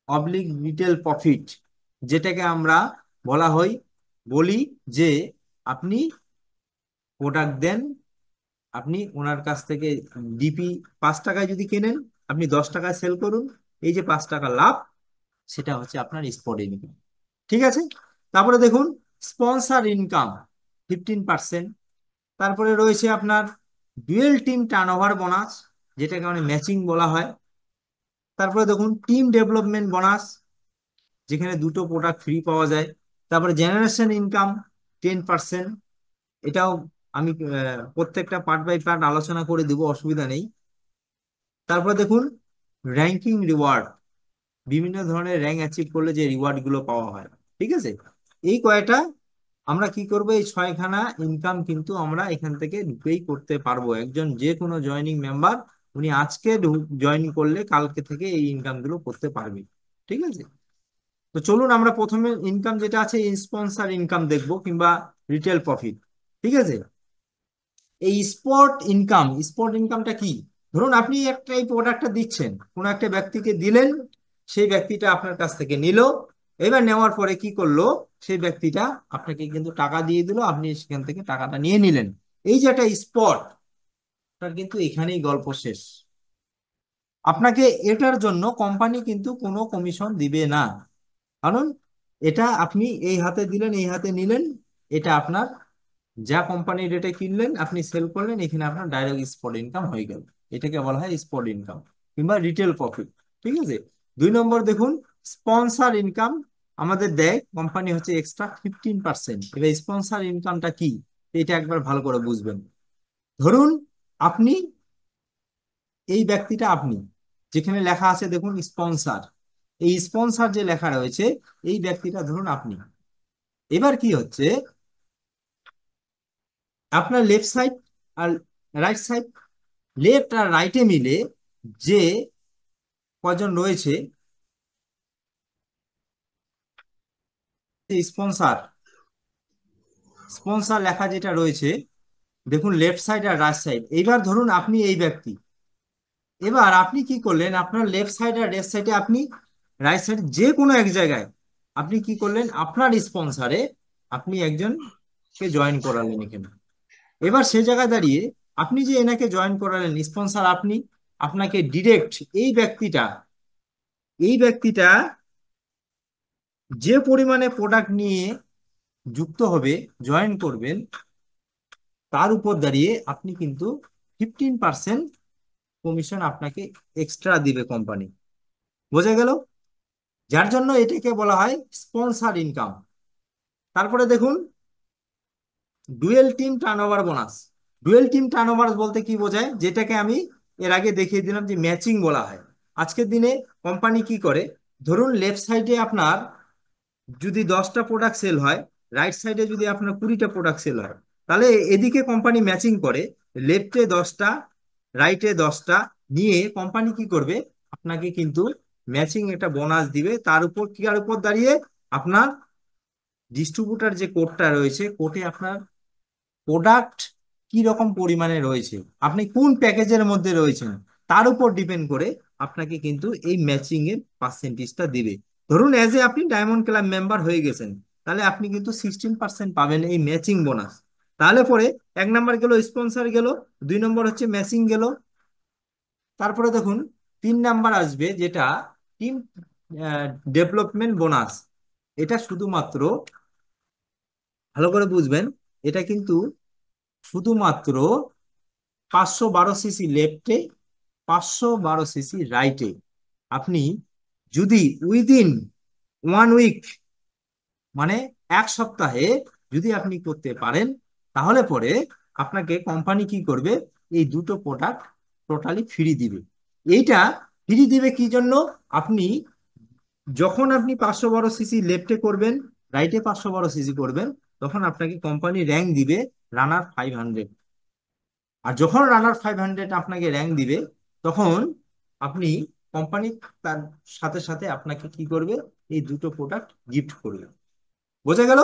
oblique retail profit, যেটাকে আমরা বলা হয়, বলি যে আপনি প্রোডাক্ট দেন, আপনি ওনার কাছ থেকে ডিপি 5 টাকায় যদি কেনেন, আপনি 10 টাকায় সেল করুন, এই যে 5 টাকা লাভ, সেটা হচ্ছে আপনার স্পট ইনকাম। ঠিক আছে। তারপরে দেখুন স্পন্সর ইনকাম 15%। তারপরে রয়েছে আপনার ডুয়েল টিম টার্নওভার বোনাস, যেটাকে মানে ম্যাচিং বলা হয়। তারপরে দেখুন টিম ডেভেলপমেন্ট বোনাস, যেখানে দুটো প্রোডাক্ট ফ্রি পাওয়া যায়। তারপরে জেনারেশন ইনকাম 10%, এটাও আমি প্রত্যেকটা পার্ট বাই পার্ট আলোচনা করে দেবো, অসুবিধা নেই। তারপর দেখুন র্যাঙ্কিং রিওয়ার্ড, বিভিন্ন ধরনের র্যাঙ্ক অ্যাচিভ করলে যে রিওয়ার্ড গুলো পাওয়া হয়। ঠিক আছে। এই কয়টা আমরা কি করবো, এই 6খানা ইনকাম কিন্তু আমরা এখান থেকে ঢুকেই করতে পারবো। একজন যে কোনো জয়নিং মেম্বার, উনি আজকে জয়েন করলে কালকে থেকে এই ইনকাম গুলো করতে পারবে। ঠিক আছে। তো চলুন আমরা প্রথমে ইনকাম যেটা আছে স্পন্সর ইনকাম দেখবো, কিংবা রিটেল প্রফিট। ঠিক আছে। এই স্পট ইনকামটা কি? ধরুন আপনি একটা এই প্রোডাক্টটা দিচ্ছেন, কোনো একটা ব্যক্তিকে দিলেন, সেই ব্যক্তিটা আপনার কাছ থেকে নিল, এবার নেওয়ার পরে কি করলো, সেই ব্যক্তিটা আপনাকে কিন্তু টাকা দিয়ে দিল, আপনি সেখান থেকে টাকাটা নিয়ে নিলেন। এই যে একটা স্পট, তার কিন্তু এখানেই গল্প শেষ। আপনাকে এটার জন্য কোম্পানি কিন্তু কোনো কমিশন দিবে না, কারণ এটা আপনি এই হাতে দিলেন, এই হাতে নিলেন, এটা আপনার যা কোম্পানির রেটে কিনলেন আপনি সেল করলেন, এখানে আপনার ডাইরেক্ট স্পট ইনকাম হয়ে গেল। এটাকে বলা হয় স্পট ইনকাম কিংবা রিটেল প্রফিট। ঠিক আছে। 2 নম্বর দেখুন স্পন্সর ইনকাম, আমাদের দেয় কোম্পানি হচ্ছে এক্সট্রা 15%। এবার স্পন্সর ইনকামটা কি, এটা একবার ভালো করে বুঝবেন। ধরুন আপনি, এই ব্যক্তিটা আপনি, যেখানে লেখা আছে দেখুন স্পন্সর, এই স্পন্সর যে লেখা রয়েছে, এই ব্যক্তিটা ধরুন আপনি। এবার কি হচ্ছে, আপনার লেফট সাইড আর রাইট সাইড, লেফট আর রাইটে মিলে যে কজন রয়েছে স্পন্সর, স্পন্সর লেখা যেটা রয়েছে, দেখুন লেফট সাইড আর রাইট সাইড। এইবার ধরুন আপনি এই ব্যক্তি, এবার আপনি কি করলেন, আপনার লেফট সাইড আর লেফট সাইডে আপনি, রাইট সাইড যে কোনো এক জায়গায় আপনি কি করলেন, আপনার স্পন্সরে আপনি একজনকে জয়েন করালেন এখানে। এবার সে জায়গায় দাঁড়িয়ে আপনি যে এনাকে জয়েন করালেন স্পন্সর আপনি, আপনাকে ডিরেক্ট এই ব্যক্তিটা যে পরিমাণে প্রোডাক্ট নিয়ে যুক্ত হবে, জয়েন করবেন, তার উপর দাঁড়িয়ে আপনি কিন্তু 15% কমিশন আপনাকে এক্সট্রা দিবে কোম্পানি। বোঝা গেল? যার জন্য এটাকে বলা হয় স্পন্সর ইনকাম। তারপরে দেখুন dual team turnover bonus. Dual team turnover বলতে কি বোঝায়, যেটাকে আমি এর আগে দেখিয়ে দিলাম যে ম্যাচিং বলা হয়। আজকের দিনে কোম্পানি কি করে, ধরুন লেফট সাইডে আপনার যদি 10টা প্রোডাক্ট সেল হয়, রাইট সাইডে যদি আপনার 20টা প্রোডাক্ট সেল হয়, তাহলে এদিকে কোম্পানি ম্যাচিং করে, লেফটে 10টা, রাইটে 10টা নিয়ে কোম্পানি কি করবে, আপনাকে কিন্তু ম্যাচিং একটা বোনাস দিবে। তার উপর কি, আর উপর দাঁড়িয়ে আপনার ডিস্ট্রিবিউটার যে কোডটা রয়েছে, কোডে আপনার প্রোডাক্ট কি রকম পরিমাণে রয়েছে, আপনি কোন প্যাকেজের মধ্যে রয়েছেন, তার উপর ডিপেন্ড করে আপনাকে কিন্তু এই ম্যাচিং এর পার্সেন্টেজটা দিবে। ধরুন এজ এ আপনি ডায়মন্ড ক্লাব মেম্বার হয়ে গেছেন, তাহলে আপনি কিন্তু 16% পাবেন এই ম্যাচিং বোনাস। তাহলে পরে 1 নম্বর গেল স্পন্সর গেল, 2 নম্বর হচ্ছে ম্যাচিং গেল। তারপরে দেখুন 3 নাম্বার আসবে যেটা টিম ডেভেলপমেন্ট বোনাস। এটা শুধুমাত্র, ভালো করে বুঝবেন, এটা কিন্তু শুধুমাত্র 512 সিসি লেফটে, 512 সিসি রাইটে, আপনি যদি উইদিন 1 উইক, মানে 1 সপ্তাহে যদি আপনি করতে পারেন, তাহলে পরে আপনাকে কোম্পানি কি করবে, এই দুটো প্রোডাক্ট টোটালি ফ্রি দিবে। এইটা ফ্রি দিবে কি জন্য, আপনি যখন আপনি 512 সিসি লেফটে করবেন, রাইটে 512 সিসি করবেন, তখন আপনাকে কোম্পানি র্যাঙ্ক দিবে রানার 500। আর যখন রানার 500 আপনাকে র্যাঙ্ক দিবে, তখন আপনি, কোম্পানি তার সাথে সাথে আপনাকে কি করবে, এই দুটো প্রোডাক্ট গিফট করবে। বোঝা গেল?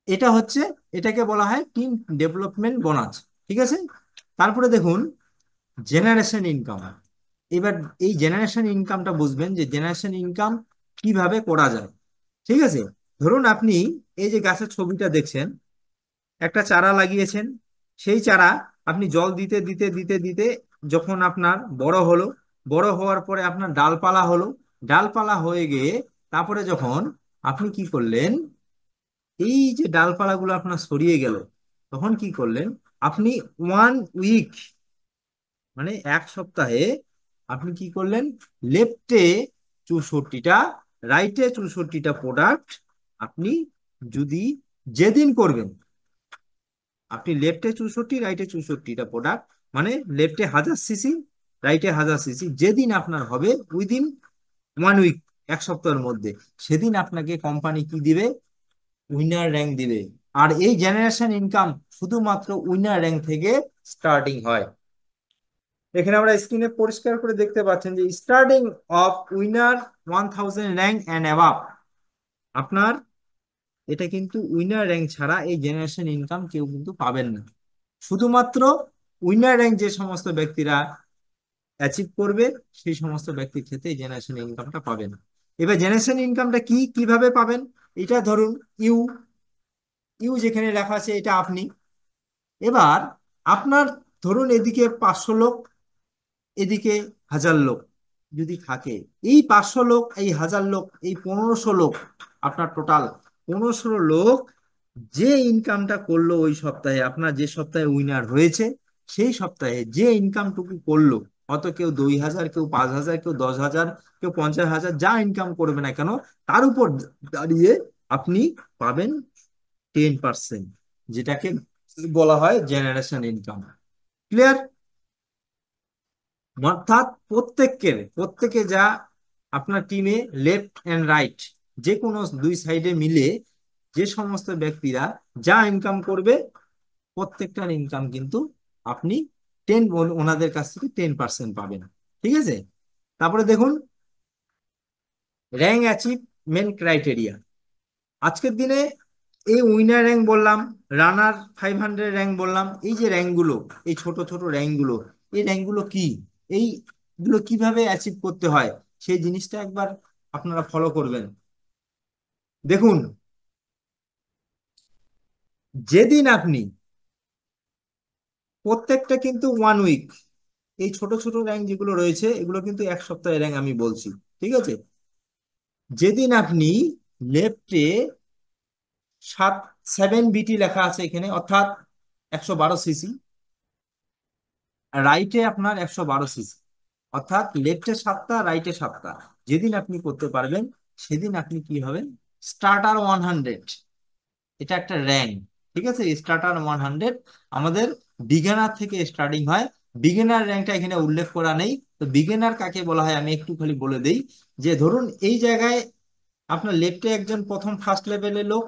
এটা হচ্ছে, এটাকে বলা হয় টিম ডেভেলপমেন্ট বোনাস। ঠিক আছে। তারপরে দেখুন জেনারেশন ইনকাম। এবার এই জেনারেশন ইনকামটা বুঝবেন যে জেনারেশন ইনকাম কিভাবে করা যায়। ঠিক আছে। ধরুন আপনি এই যে গাছের ছবিটা দেখছেন, একটা চারা লাগিয়েছেন। সেই চারা আপনি জল দিতে দিতে দিতে দিতে যখন আপনার বড় হলো, বড় হওয়ার পরে আপনার ডালপালা হলো, ডালপালা হয়ে গিয়ে তারপরে যখন আপনি কি করলেন, এই যে ডালপালাগুলো আপনার সরিয়ে গেল, তখন কি করলেন, আপনি 1 উইক, মানে 1 সপ্তাহে আপনি কি করলেন, লেফটে 64টা, রাইটে 64টা প্রোডাক্ট আপনি যদি যেদিন করবেন, আপনি লেফটে 64, রাইটে 64টা প্রোডাক্ট, মানে লেফটে 1000 সিসি, রাইটে 1000 সিসি, যেদিন আপনার হবে উইদিন 1 উইক, 1 সপ্তাহের মধ্যে, সেদিন আপনাকে কোম্পানি কি দিবে, উইনার র্যাঙ্ক দিবে। আর এই জেনারেশন ইনকাম শুধুমাত্র উইনার র্যাঙ্ক থেকে স্টার্টিং হয়। এখানে আমরা স্ক্রিনে পরিষ্কার করে দেখতে পাচ্ছেন যে starting of winner 1000 rank and above. আপনার এটা কিন্তু উইনার র্যাঙ্ক ছাড়া এই জেনারেশন ইনকাম কেউ কিন্তু পাবেন না। শুধুমাত্র উইনার র্যাঙ্ক যে সমস্ত ব্যক্তিরা অ্যাচিভ করবে, সেই সমস্ত ব্যক্তির ক্ষেত্রে এই জেনারেশন ইনকামটা পাবেন। এবার জেনারেশন ইনকামটা কি, কিভাবে পাবেন? এটা ধরুন ইউ, ইউ যেখানে লেখা আছে এটা আপনি। এবার আপনার ধরুন এদিকে 500 লোক, এদিকে 1000 লোক যদি থাকে, এই 500 লোক, এই 1000 লোক, এই 1500 লোক, আপনার টোটাল 1500 লোক যে ইনকামটা করলো ওই সপ্তাহে, আপনার যে সপ্তাহে উইনার হয়েছে, সেই সপ্তাহে যে ইনকামটুকু করলো, অত কেউ 2000, কেউ 5000, কেউ 10,000, কেউ 50,000, যা ইনকাম করবে না কেন, তার উপর দাঁড়িয়ে আপনি পাবেন 10%, যেটাকে বলা হয় জেনারেশন ইনকাম। ক্লিয়ার? অর্থাৎ প্রত্যেকে যা আপনার টিমে লেফট এন্ড রাইট, যে কোনো দুই সাইডে মিলে যে সমস্ত ব্যক্তিরা যা ইনকাম করবে, প্রত্যেকটার ইনকাম কিন্তু আপনি 10, ওনাদের কাছ থেকে 10% পাবেন। ঠিক আছে। তারপরে দেখুন র্যাঙ্ক অ্যাচিভমেন্ট ক্রাইটেরিয়া। আজকের দিনে এই উইনার র্যাঙ্ক বললাম, রানার 500 র্যাঙ্ক বললাম, এই যে র্যাঙ্কগুলো, এই ছোট ছোট র্যাঙ্কগুলো, এই র্যাঙ্কগুলো কি, এইগুলো কিভাবে অ্যাচিভ করতে হয়, সেই জিনিসটা একবার আপনারা ফলো করবেন। দেখুন, যেদিন আপনি প্রত্যেকটা কিন্তু 1 উইক, এই ছোট ছোট র্যাঙ্ক যেগুলো রয়েছে এগুলো কিন্তু 1 সপ্তাহের র্যাঙ্ক আমি বলছি। ঠিক আছে। যেদিন আপনি লেফটে 7 বিটি লেখা আছে এখানে, অর্থাৎ 112 সিসি, রাইটে আপনার 112 সিসি, অর্থাৎ লেফটে 7টা, রাইটে 7টা, যেদিন আপনি করতে পারবেন, সেদিন আপনি কি হবেন, স্টার্টার 100। এটা একটা র্যাঙ্ক। ঠিক আছে। স্টার্টার 100 আমাদের বিগিনার থেকে স্টার্টিং হয়। বিগিনার র্যাঙ্কটা এখানে উল্লেখ করা নেই, তো বিগিনার কাকে বলা হয় আমি একটু খালি বলে দেই। যে ধরুন এই জায়গায় আপনার লেফটে একজন প্রথম ফার্স্ট লেভেলের লোক,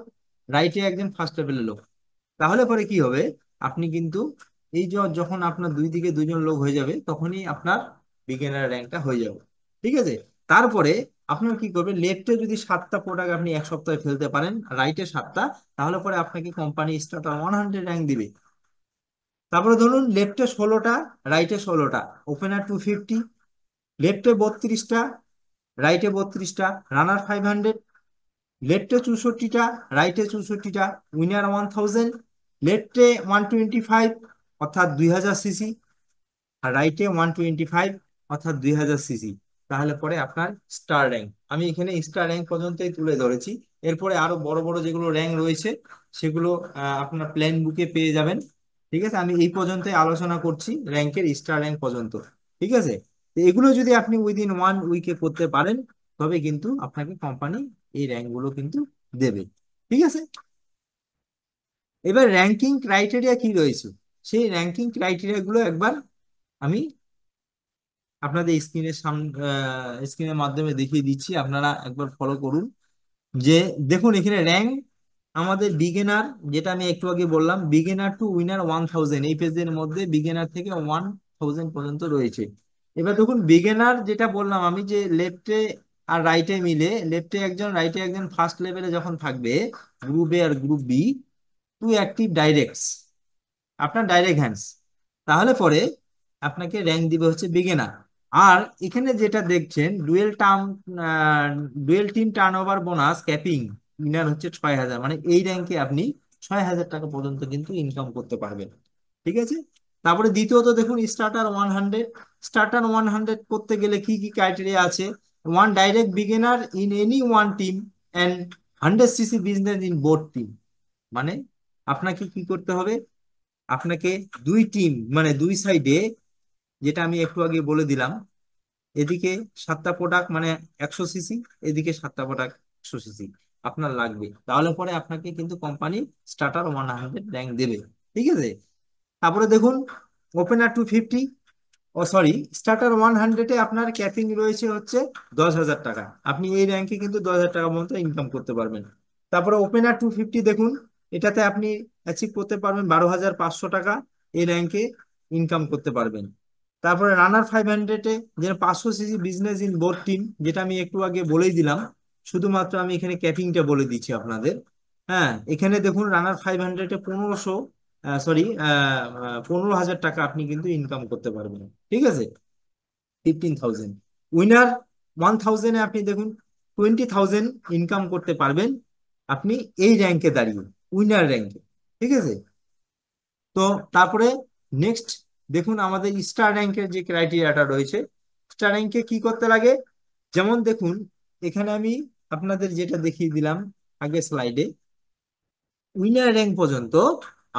রাইটে একজন ফার্স্ট লেভেলের লোক, তাহলে পরে কি হবে, আপনি কিন্তু এই যে যখন আপনার দুই দিকে দুজন লোক হয়ে যাবে, তখনই আপনার বিগিনার র্যাঙ্কটা হয়ে যাবে। ঠিক আছে। তারপরে আপনার কি করবে, লেফটে যদি 7টা প্রোডাক্ট আপনি 1 সপ্তাহে ফেলতে পারেন, রাইটে 7টা, তাহলে পরে আপনাকে কোম্পানি স্টার্টার 100 র্যাঙ্ক দিবে। তারপরে ধরুন লেফটে 16টা, রাইটে 16টা, ওপেনার 250, লেফটে 32টা, রাইটে 32টা, রানার 500, লেফটে 64টা, রাইটে 64টা, উইনার 1000, লেফটে 125, অর্থাৎ 2000 সিসি, আর রাইটে 125, অর্থাৎ 2000 সিসি। তাহলে পরে আপনার স্টার র্যাঙ্ক, আমি এখানে স্টার র্যাঙ্ক পর্যন্তই তুলে ধরেছি। এরপরে আরো বড় বড় যেগুলো র্যাঙ্ক রয়েছে, সেগুলো আপনার প্ল্যান বুকে পেয়ে যাবেন। ঠিক আছে। আমি এই পর্যন্তই আলোচনা করছি র্যাঙ্কের, স্টার র্যাঙ্ক পর্যন্ত। ঠিক আছে। তো এগুলো যদি আপনি উইদিন 1 উইকে করতে পারেন, তবে কিন্তু আপনাকে কোম্পানি এই র্যাঙ্ক গুলো কিন্তু দেবে। ঠিক আছে। এবার র্যাঙ্কিং ক্রাইটেরিয়া কি রয়েছে, সেই র্যাঙ্কিং ক্রাইটেরিয়া গুলো একবার আমি আপনাদের স্ক্রিনের মাধ্যমে দেখিয়ে দিচ্ছি, আপনারা একবার ফলো করুন। যে দেখুন এখানে র্যাঙ্ক আমাদের বিগিনার, যেটা আমি একটু আগে বললাম, বিগিনার টু উইনার 1000, এই পেজের মধ্যে বিগিনার থেকে 1000 পর্যন্ত রয়েছে। এবার দেখুন বিগিনার যেটা বললাম আমি, যে লেফটে আর রাইটে মিলে, লেফটে একজন রাইটে একজন, ফার্স্ট লেভেলে যখন থাকবে গ্রুপ এ আর group B, two active directs, আপনার ডাইরেক্ট হ্যান্ডস, তাহলে পরে আপনাকে র্যাঙ্ক দিবে হচ্ছে বিগিনার। আর এখানে যেটা দেখছেন dual team turn over bonus capping winner হচ্ছে 6,000, মানে এই র্যাঙ্কে আপনি 6,000 টাকা পর্যন্ত কিন্তু ইনকাম করতে পারবেন। ঠিক আছে। তারপরে দ্বিতীয়ত দেখুন স্টার্টার 100। স্টার্টার 100 করতে গেলে কি কি ক্রাইটেরিয়া আছে? One direct beginner in any one team and 100 CC business in both team. মানে আপনাকে কি করতে হবে? আপনাকে দুই টিম, মানে দুই সাইডে, যেটা আমি একটু আগে বলে দিলাম, এদিকে 7টা প্রোডাক্ট মানে 100 সিসি, এদিকে 7টা প্রোডাক্ট 100 সিসি আপনার লাগবে, তাহলে পরে আপনাকে কিন্তু কোম্পানি স্টার্টার 100 র্যাঙ্ক দেবে। ঠিক আছে। তারপরে দেখুন ওপেনার 250, ও সরি, স্টার্টার 100-এ আপনার ক্যাপিং রয়েছে হচ্ছে 10,000 টাকা। আপনি এই র্যাঙ্কে কিন্তু 10,000 টাকা পর্যন্ত ইনকাম করতে পারবেন। তারপরে ওপেনার 250 দেখুন, এটাতে আপনি অ্যাচিভ করতে পারবেন 12,500 টাকা, এই র্যাঙ্কে ইনকাম করতে পারবেন। তারপরে রানার 500-এ, যেটা 500 CC business in both team, যেটা আমি একটু আগে বলেই দিলাম, শুধুমাত্র আমি এখানে ক্যাপিংটা বলে দিচ্ছি আপনাদের। হ্যাঁ, এখানে দেখুন রানার 500-এ 15,000 টাকা আপনি কিন্তু ইনকাম করতে পারবেন। ঠিক আছে, 15,000। উইনার 1,000-এ আপনি দেখুন 20,000 ইনকাম করতে পারবেন আপনি এই র্যাঙ্কে দাঁড়িয়ে, উইনার র্যাঙ্কে। ঠিক আছে। তো তারপরে নেক্সট দেখুন আমাদের স্টার র্যাঙ্কের যে ক্রাইটেরিয়াটা রয়েছে। স্টার র্যাঙ্কে কি করতে লাগে? যেমন দেখুন, এখানে আমি আপনাদের যেটা দেখিয়ে দিলাম আগের স্লাইডে, উইনার র্যাঙ্ক পর্যন্ত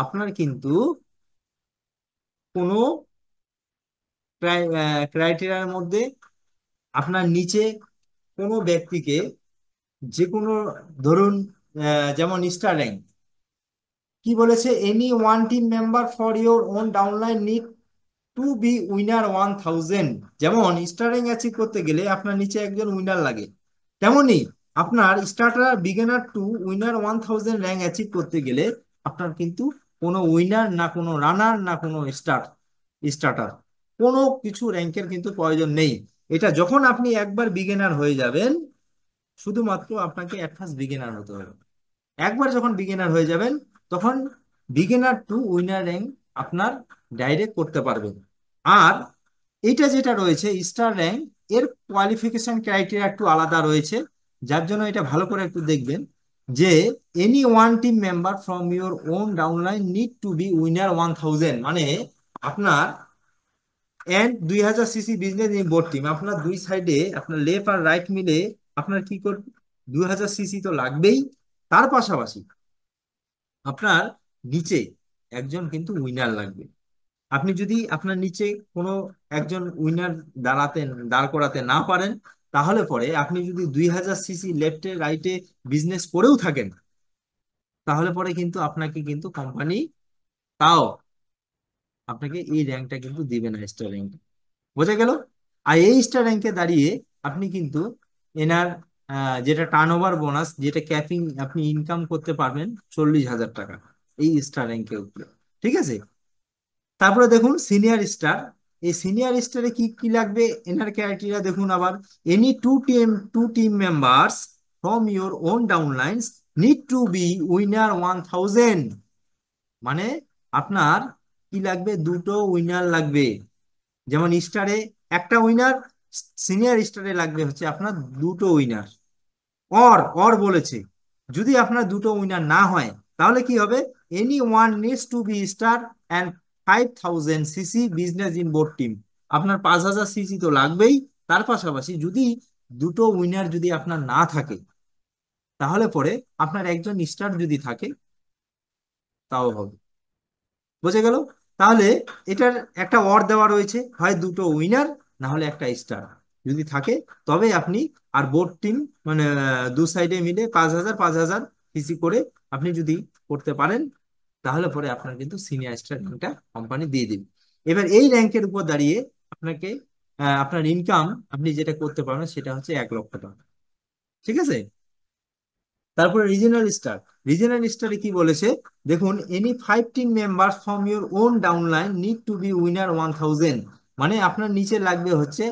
আপনার কিন্তু কোনো ক্রাইটেরিয়ার মধ্যে আপনার নিচে কোনো ব্যক্তিকে, যে কোনো, ধরুন যেমন স্টার র্যাঙ্ক কি বলেছে, any one team member for your own downline need to be winner 1,000। যেমন স্টার র্যাঙ্ক অ্যাচিভ করতে গেলে আপনার নিচে একজন উইনার লাগে, তেমনি আপনার starter beginner 2 winner 1,000 rank achieve করতে গেলে আপনার কিন্তু কোনো উইনার না কোনো রানার না কোনো স্টার্টার, কোনো কিছু র্যাঙ্কের কিন্তু প্রয়োজন নেই। এটা যখন আপনি একবার বিগিনার হয়ে যাবেন, শুধুমাত্র আপনাকে অ্যাট ফার্স্ট বিগিনার হতে হবে। একবার যখন বিগিনার হয়ে যাবেন, তখন বিগিনার 2 উইনার র্যাঙ্ক আপনার ডাইরেক্ট করতে পারবেন। আর এটা যেটা রয়েছে স্টার র্যাঙ্ক, এর কোয়ালিফিকেশন ক্রাইটেরিয়া একটু আলাদা রয়েছে, যার জন্য এটা ভালো করে একটু দেখবেন, যে any one team member from your own downline need to be winner 1,000। মানে আপনার 2,000 CC business in board team, আপনার দুই সাইডে আপনার লেফট আর রাইট মিলে আপনার কি করবে, 2,000 সিসি তো লাগবেই। তার পাশাপাশি আপনার নিচে একজন কিন্তু উইনার লাগবে। আপনি যদি আপনার নিচে কোনো একজন উইনার দাঁড় করাতে না পারেন, তাহলে পরে আপনি যদি 2,000 সিসি লেফটে রাইটে বিজনেস করেও থাকেন, তাহলে পরে কিন্তু আপনাকে কিন্তু কোম্পানি তাও আপনাকে এই র্যাঙ্কটা কিন্তু দিবে না, স্টার র্যাঙ্ক। বোঝা গেল? আর এই স্টার র্যাঙ্কে দাঁড়িয়ে আপনি কিন্তু এনার যেটা টার্ন ওভার বোনাস, যেটা ক্যাপিং, আপনি ইনকাম করতে পারবেন 40,000 টাকা এই স্টার র্যাঙ্কের উপরে। ঠিক আছে। তারপরে দেখুন সিনিয়র স্টার। এই সিনিয়র স্টারে কি কি লাগবে? এনার ক্রাইটেরিয়া দেখুন আবার, any two team members from your own downlines need to be winner 1,000। মানে আপনার কি লাগবে? দুটো উইনার লাগবে। যেমন স্টারে একটা উইনার, সিনিয়র স্টারে লাগবে হচ্ছে আপনার দুটো উইনার। অর বলেছে, যদি আপনার দুটো উইনার না হয়, তাহলে কি হবে? Any one needs to be star and 5,000 CC business in board team. আপনার 5,000 সিসি তো লাগবেই। তার পাশাপাশি যদি দুটো উইনার যদি আপনার না থাকে, তাহলে পরে আপনার একজন স্টার যদি থাকে তাও হবে। বোঝা গেল? তাহলে এটার একটা অর দেওয়া রয়েছে, হয় দুটো উইনার না হলে একটা স্টার যদি থাকে, তবে আপনি, আর বোর্ড টিম মানে দু সাইডে মিলে 5,000 5,000 সিসি করে আপনি যদি করতে পারেন, তাহলে পরে আপনার কিন্তু সিনিয়র স্টার র্যাঙ্কটা কোম্পানি দিয়ে দিবে। এবার এই র্যাঙ্কের উপর দাঁড়িয়ে আপনাকে আপনার ইনকাম আপনি যেটা করতে পারবেন সেটা হচ্ছে 1,00,000 টাকা। ঠিক আছে। তারপরে রিজিওনাল স্টারে কি বলেছে দেখুন, any 5 team member from your own downline need to be winner 1,000। মানে আপনার নিচে লাগবে হচ্ছে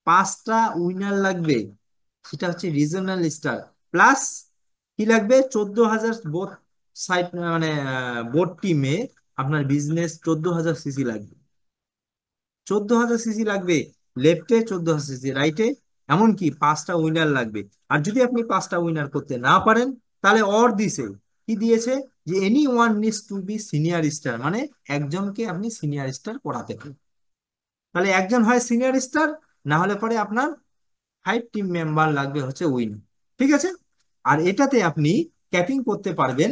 5টা উইনার লাগবে। সেটা হচ্ছে রিজনাল স্টার। প্লাস কি লাগবে, 14,000 বোট সাইড, মানে বোট টিমে আপনার বিজনেস 14,000 সিসি লাগবে। 14,000 সিসি লাগবে লেফটে, 14,000 সিসি রাইটে, এমনকি 5টা উইনার লাগবে। আর যদি আপনি 5টা উইনার করতে না পারেন, তাহলে অর দিছে, কি দিয়েছে, যে any one needs to be senior star, মানে একজনকে আপনি সিনিয়র স্টার করাতে পারেন। তাহলে একজন হয় সিনিয়র স্টার, না হলে পরে আপনার 5 টিম মেম্বার লাগবে হচ্ছে উইন। ঠিক আছে। আর এটাতে আপনি ক্যাপিং করতে পারবেন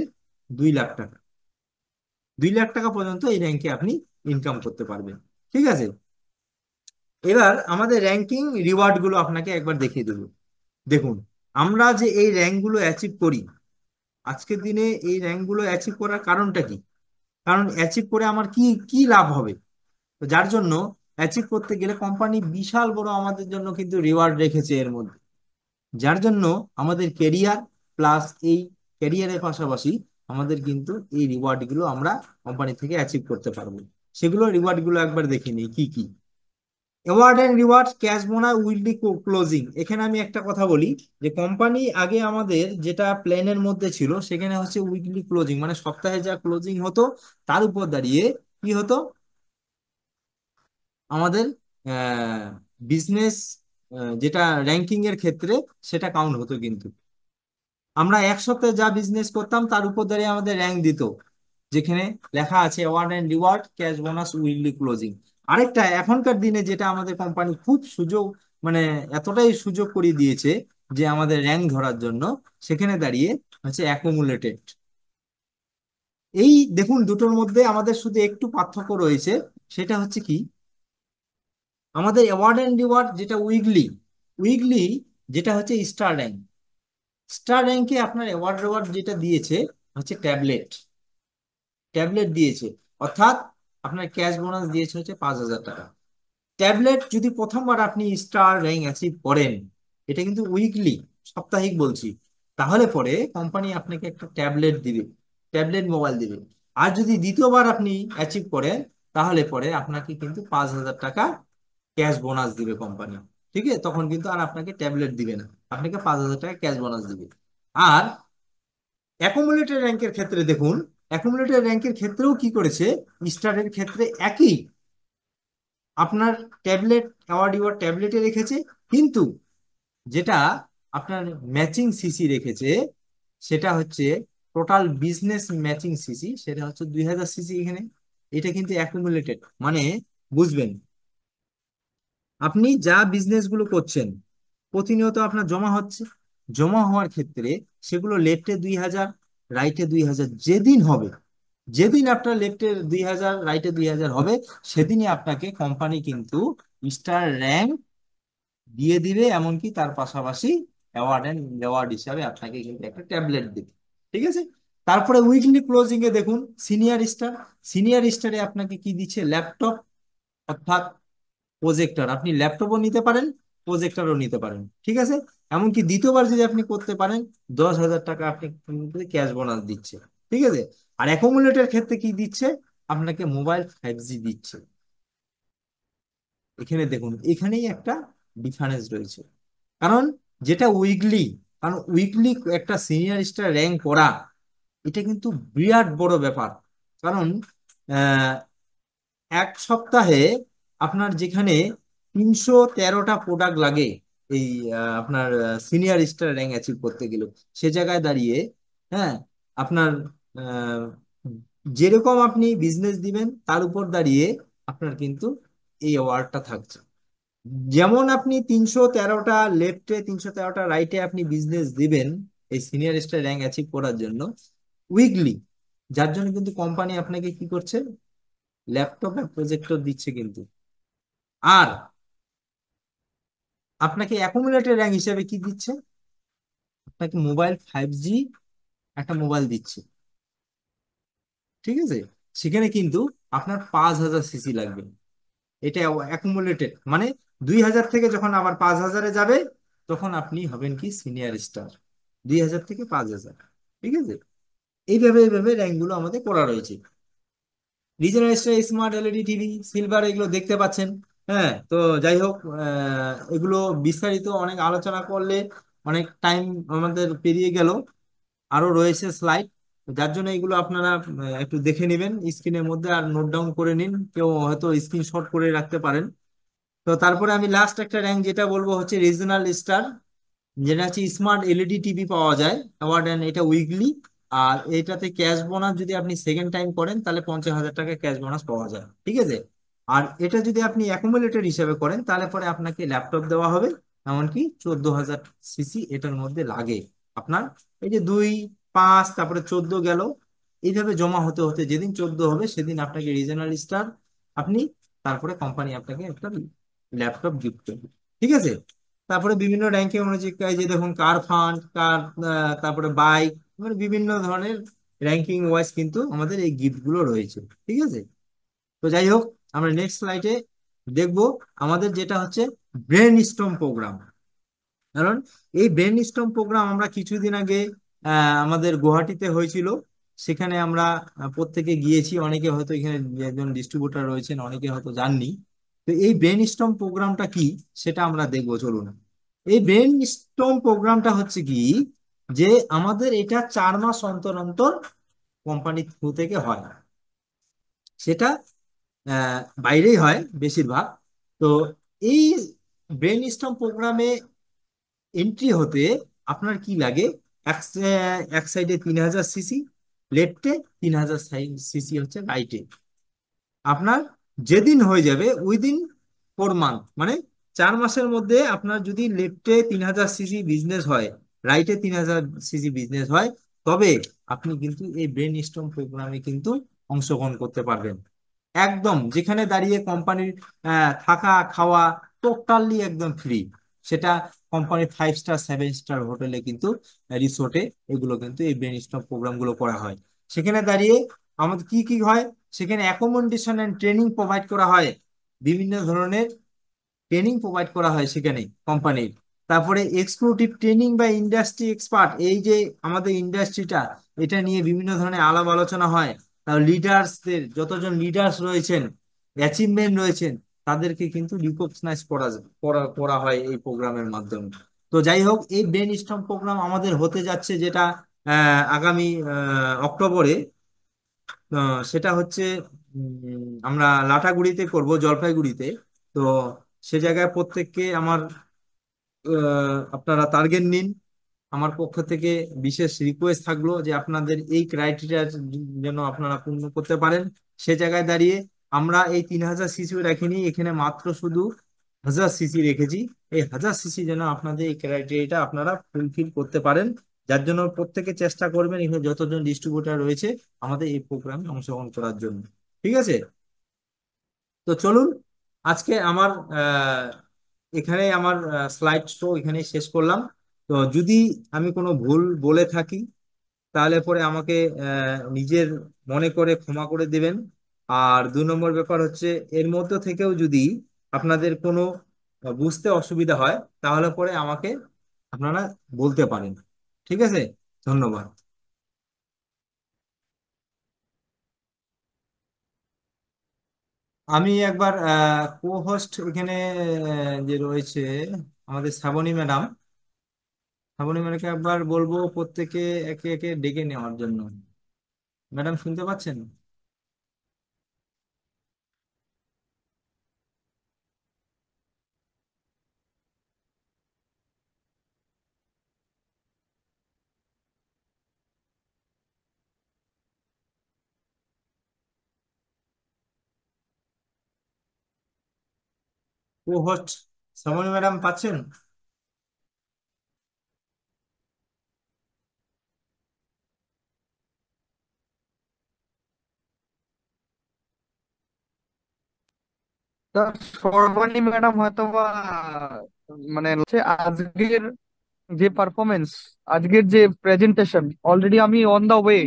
2 লাখ টাকা। 2 লাখ টাকা পর্যন্ত এই র্যাঙ্কে আপনি ইনকাম করতে পারবেন। ঠিক আছে। এবার আমাদের র্যাঙ্কিং রিওয়ার্ড গুলো আপনাকে একবার দেখিয়ে দেবো। দেখুন, আমরা যে এই র্যাঙ্ক গুলো অ্যাচিভ করি, আজকের দিনে এই র্যাঙ্ক গুলো অ্যাচিভ করার কারণটা কি? কারণ অ্যাচিভ করে আমার কি কি লাভ হবে? তো যার জন্য অ্যাচিভ করতে গেলে কোম্পানি বিশাল বড় আমাদের জন্য কিন্তু রিওয়ার্ড রেখেছে এর মধ্যে। যার জন্য আমাদের কেরিয়ার প্লাস এই ক্যারিয়ারের পাশাপাশি আমাদের কিন্তু এই রিওয়ার্ড গুলো আমরা কোম্পানি থেকে অ্যাচিভ করতে পারবো। সেগুলো রিওয়ার্ড গুলো একবার দেখে নিই কি কি। Award and reward, cash bonus, weekly closing. এখানে আমি একটা কথা বলি, যে কোম্পানি আগে আমাদের যেটা প্ল্যানের মধ্যে ছিল, সেখানে হচ্ছে উইকলি ক্লোজিং, মানে সপ্তাহে যা ক্লোজিং হতো তার উপর দাঁড়িয়ে কি হতো, আমাদের বিজনেস যেটা র্যাঙ্কিং এর ক্ষেত্রে সেটা কাউন্ট হতো। কিন্তু আমরা এক সপ্তাহে যা বিজনেস করতাম তার উপর দাঁড়িয়ে আমাদের র্যাঙ্ক দিত, যেখানে লেখা আছে award and reward, cash bonus, weekly closing. আরেকটা এখনকার দিনে যেটা আমাদের কোম্পানি খুব সুযোগ, মানে এতটাই সুযোগ করে দিয়েছে যে আমাদের র্যাঙ্ক ধরার জন্য, সেখানে দাঁড়িয়ে হচ্ছে অ্যাকুমুলেটেড। এই দেখুন, দুটোর মধ্যে আমাদের শুধু একটু পার্থক্য রয়েছে। সেটা হচ্ছে কি, আমাদের অ্যাওয়ার্ড অ্যান্ড রিওয়ার্ড যেটা উইকলি, উইকলি যেটা হচ্ছে স্টার র্যাঙ্ক, স্টার র্যাঙ্কে আপনার অ্যাওয়ার্ড রিওয়ার্ড যেটা দিয়েছে হচ্ছে ট্যাবলেট, ট্যাবলেট দিয়েছে। অর্থাৎ আপনার ক্যাশ বোনাস দিয়েছে হচ্ছে 5,000 টাকা। ট্যাবলেট যদি প্রথমবার আপনি স্টার র্যাঙ্ক অ্যাচিভ করেন, এটা কিন্তু উইকলি, সাপ্তাহিক বলছি, তাহলে পরে কোম্পানি আপনাকে একটা ট্যাবলেট দিবে, ট্যাবলেট মোবাইল দিবে। আর যদি দ্বিতীয়বার আপনি অ্যাচিভ করেন, তাহলে পরে আপনাকে কিন্তু 5,000 টাকা ক্যাশ বোনাস দিবে কোম্পানি। ঠিক আছে, তখন কিন্তু আর আপনাকে ট্যাবলেট দিবে না, আপনাকে 5,000 টাকা ক্যাশ বোনাস দিবে। আর অ্যাকুমুলেটেড র্যাঙ্কের ক্ষেত্রে দেখুন, অ্যাকুমুলেটেড র্যাঙ্কের ক্ষেত্রেও কি করেছে, স্টারের ক্ষেত্রে একই, আপনার ট্যাবলেট অ্যাওয়ার্ড ইওয়ার্ড ট্যাবলেটে রেখেছে, কিন্তু যেটা আপনার ম্যাচিং সিসি রেখেছে, সেটা হচ্ছে টোটাল বিজনেস ম্যাচিং সিসি, সেটা হচ্ছে 2,000 সিসি এখানে। এটা কিন্তু অ্যাকুমুলেটেড, মানে বুঝবেন, আপনি যা বিজনেস গুলো করছেন প্রতিনিয়ত আপনার জমা হচ্ছে, জমা হওয়ার ক্ষেত্রে সেগুলো লেফটে 2,000, রাইটে 2,000 যেদিন হবে, যেদিন আপনার লেফটে 2,000 রাইটে 2,000 হবে, সেদিনই আপনাকে কোম্পানি কিন্তু স্টার র্যাঙ্ক দিয়ে দিবে, এমনকি তার পাশাপাশি অ্যাওয়ার্ড এন্ড রেওয়ার্ড হিসাবে আপনাকে কিন্তু একটা ট্যাবলেট দিবে। ঠিক আছে। তারপরে উইকলি ক্লোজিং এ দেখুন, সিনিয়র স্টার, সিনিয়র স্টারে আপনাকে কি দিচ্ছে, ল্যাপটপ, অর্থাৎ প্রজেক্টর, আপনি ল্যাপটপও নিতে পারেন, প্রজেক্টরও নিতে পারেন। ঠিক আছে। এমনকি দ্বিতীয়বার যদি আপনি করতে পারেন, 10,000 টাকা আপনি ক্যাশ বোনাস দিচ্ছে। ঠিক আছে। আর অ্যাকুমুলেটের ক্ষেত্রে কি দিচ্ছে, আপনাকে মোবাইল 5G দিচ্ছে। এখানে দেখুন, এখানেই একটা ডিফারেন্স রয়েছে। কারণ যেটা উইকলি, কারণ উইকলি একটা সিনিয়র স্টার র্যাঙ্ক করা, এটা কিন্তু বিরাট বড় ব্যাপার। কারণ আহ, এক সপ্তাহে আপনার যেখানে 313টা প্রোডাক্ট লাগে এই আপনার সিনিয়র স্টার র্যাঙ্ক অ্যাচিভ করতে গেলে, সে জায়গায় দাঁড়িয়ে, হ্যাঁ, আপনার আহ, যেরকম আপনি বিজনেস দিবেন তার উপর দাঁড়িয়ে আপনার কিন্তু এই অ্যাওয়ার্ডটা থাকছে। যেমন আপনি 313টা লেফটে, 313টা রাইটে আপনি বিজনেস দিবেন এই সিনিয়র স্টার র্যাঙ্ক অ্যাচিভ করার জন্য উইকলি, যার জন্য কিন্তু কোম্পানি আপনাকে কি করছে, ল্যাপটপ আর প্রজেক্টর দিচ্ছে কিন্তু। আর আপনাকে অ্যাকুমুলেটেড র্যাঙ্ক হিসেবে কি দিচ্ছে, আপনাকে মোবাইল 5G একটা মোবাইল দিচ্ছে। ঠিক আছে। সেখানে কিন্তু আপনার 5,000 সিসি লাগবে। এটা অ্যাকুমুলেটেড, মানে 2,000 থেকে যখন আবার 5,000-এ যাবে, তখন আপনি হবেন কি সিনিয়র স্টার, 2,000 থেকে 5,000। ঠিক আছে। এইভাবে এইভাবে র্যাঙ্ক গুলো আমাদের করা রয়েছে। Regional star, smart LED TV, silver, এগুলো দেখতে পাচ্ছেন। হ্যাঁ, তো যাই হোক, এগুলো বিস্তারিত অনেক আলোচনা করলে অনেক টাইম আমাদের পেরিয়ে গেল। আরো রয়েছে স্লাইড, যার জন্য এগুলো আপনারা একটু দেখে নেবেন স্ক্রিনের মধ্যে, আর নোট ডাউন করে নিন, কেউ হয়তো স্ক্রিনশট করে রাখতে পারেন। তো তারপরে আমি লাস্ট একটা র্যাঙ্ক যেটা বলবো হচ্ছে রিজনাল স্টার, যেটা হচ্ছে স্মার্ট এলইডি টিভি পাওয়া যায় অ্যাওয়ার্ড, এন্ড এটা উইকলি। আর এটাতে ক্যাশ বোনাস যদি আপনি সেকেন্ড টাইম করেন তাহলে 50,000 টাকা ক্যাশ বোনাস পাওয়া যায়, ঠিক আছে। আর এটা যদি আপনি অ্যাকুমুলেটর হিসেবে করেন তাহলে পরে আপনাকে ল্যাপটপ দেওয়া হবে, এমনকি 14,000 সিসি এটার মধ্যে লাগে আপনার। এই যে 2, 5, তারপরে 14 গেল, এইভাবে জমা হতে হতে যেদিন 14 হবে সেদিন আপনাকে রিজনাল স্টার আপনি, তারপরে কোম্পানি আপনাকে একটা ল্যাপটপ গিফট করবে, ঠিক আছে। তারপরে বিভিন্ন র্যাঙ্কে অনুযায়ী এই যে দেখুন কার ফান্ড, কার তারপরে বাইক, মানে বিভিন্ন ধরনের র্যাঙ্কিং ওয়াইজ কিন্তু আমাদের এই গিফট গুলো রয়েছে, ঠিক আছে। তো যাই হোক, আমরা নেক্সট স্লাইডে দেখবো আমাদের যেটা হচ্ছে ব্রেন স্টর্ম প্রোগ্রাম। কারণ এই ব্রেন স্টর্ম প্রোগ্রাম আমরা কিছুদিন আগে আমাদের গুয়াহাটিতে হয়েছিল, সেখানে আমরা প্রত্যেকে গিয়েছি, অনেকে হয়তো এখানে যে একজন ডিস্ট্রিবিউটর রয়েছেন অনেকে হয়তো জাননি। তো এই ব্রেন স্টর্ম প্রোগ্রামটা কি সেটা আমরা দেখবো, চলুন। এই ব্রেন স্টর্ম প্রোগ্রামটা হচ্ছে কি, যে আমাদের এটা 4 মাস অন্তর অন্তর কোম্পানি থ্রু থেকে হয়, সেটা বাইরেই হয় বেশিরভাগ। তো এই ব্রেন স্টর্ম প্রোগ্রামে এন্ট্রি হতে আপনার কি লাগে, এক এক সাইডে 3,000 সিসি লেফটে, 3,000 সিসি হচ্ছে রাইটে। আপনার যেদিন হয়ে যাবে উইদিন 4 মান্থ, মানে 4 মাসের মধ্যে আপনার যদি লেফটে 3,000 সিসি বিজনেস হয়, রাইটে 3,000 সিসি বিজনেস হয়, তবে আপনি কিন্তু এই ব্রেন স্টর্ম প্রোগ্রামে কিন্তু অংশগ্রহণ করতে পারবেন। একদম যেখানে দাঁড়িয়ে কোম্পানির থাকা খাওয়া টোটালি একদম ফ্রি। সেটা কোম্পানির 5 স্টার 7 স্টার হোটেলে কিন্তু, রিসোর্টে, এগুলো কিন্তু এই ব্রেন স্টর্ম প্রোগ্রাম গুলো করা হয়। সেখানে দাঁড়িয়ে আমাদের কি কি হয়, সেখানে অ্যাকোমোডেশন এন্ড ট্রেনিং প্রোভাইড করা হয়, বিভিন্ন ধরনের ট্রেনিং প্রোভাইড করা হয় সেখানে কোম্পানির। তারপরে এক্সক্লুসিভ ট্রেনিং বা ইন্ডাস্ট্রি এক্সপার্ট, এই যে আমাদের ইন্ডাস্ট্রিটা, এটা নিয়ে বিভিন্ন ধরনের আলাপ আলোচনা হয়। তার লিডার্সদের, যতজন লিডার্স রয়েছেন, অ্যাচিভমেন্ট রয়েছেন, তাদেরকে কিন্তু রিকগনাইজ করা করা করা হয় এই প্রোগ্রামের মাধ্যমে। তো যাই হোক, এই ব্রেন স্টর্ম প্রোগ্রাম আমাদের হতে যাচ্ছে যেটা আগামী অক্টোবরে, সেটা হচ্ছে আমরা লাটাগুড়িতে করব, জলপাইগুড়িতে। তো সে জায়গায় প্রত্যেককে আমার আপনারা টার্গেট নিন। আমার পক্ষ থেকে বিশেষ রিকোয়েস্ট থাকলো যে আপনাদের এই ক্রাইটেরিয়া যেন আপনারা পূর্ণ করতে পারেন। সে জায়গায় দাঁড়িয়ে আমরা এই 3,000 সিসি রাখিনি, এখানে মাত্র শুধু 1,000 সিসি রেখেছি। এই 1,000 সিসি যেন আপনাদের এই ক্রাইটেরিয়াটা আপনারা ফুলফিল করতে পারেন, যার জন্য প্রত্যেকে চেষ্টা করবেন এখানে যতজন ডিস্ট্রিবিউটার রয়েছে আমাদের এই প্রোগ্রামে অংশগ্রহণ করার জন্য, ঠিক আছে। তো চলুন, আজকে আমার এখানে আমার স্লাইড শো এখানে শেষ করলাম। তো যদি আমি কোনো ভুল বলে থাকি তাহলে পরে আমাকে নিজের মনে করে ক্ষমা করে দেবেন। আর 2 নম্বর ব্যাপার হচ্ছে, এর মধ্যে থেকেও যদি আপনাদের কোনো বুঝতে অসুবিধা হয় তাহলে পরে আমাকে আপনারা বলতে পারেন, ঠিক আছে। ধন্যবাদ। আমি একবার কো হোস্ট এখানে যে রয়েছে আমাদের শ্রাবণী ম্যাডাম, শ্রাবণী ম্যাডামকে একবার বলবো প্রত্যেকে একে একে ডেকে নেওয়ার জন্য। ম্যাডাম শুনতে পাচ্ছেন? কো হোস্ট শ্রাবণী ম্যাডাম পাচ্ছেন? তা সর্বাণী ম্যাডাম হয়তো বা মানে হচ্ছে আজকের যে পারফরমেন্স, আজকের যে প্রেজেন্টেশন, অলরেডি আমি অন দা ওয়ে।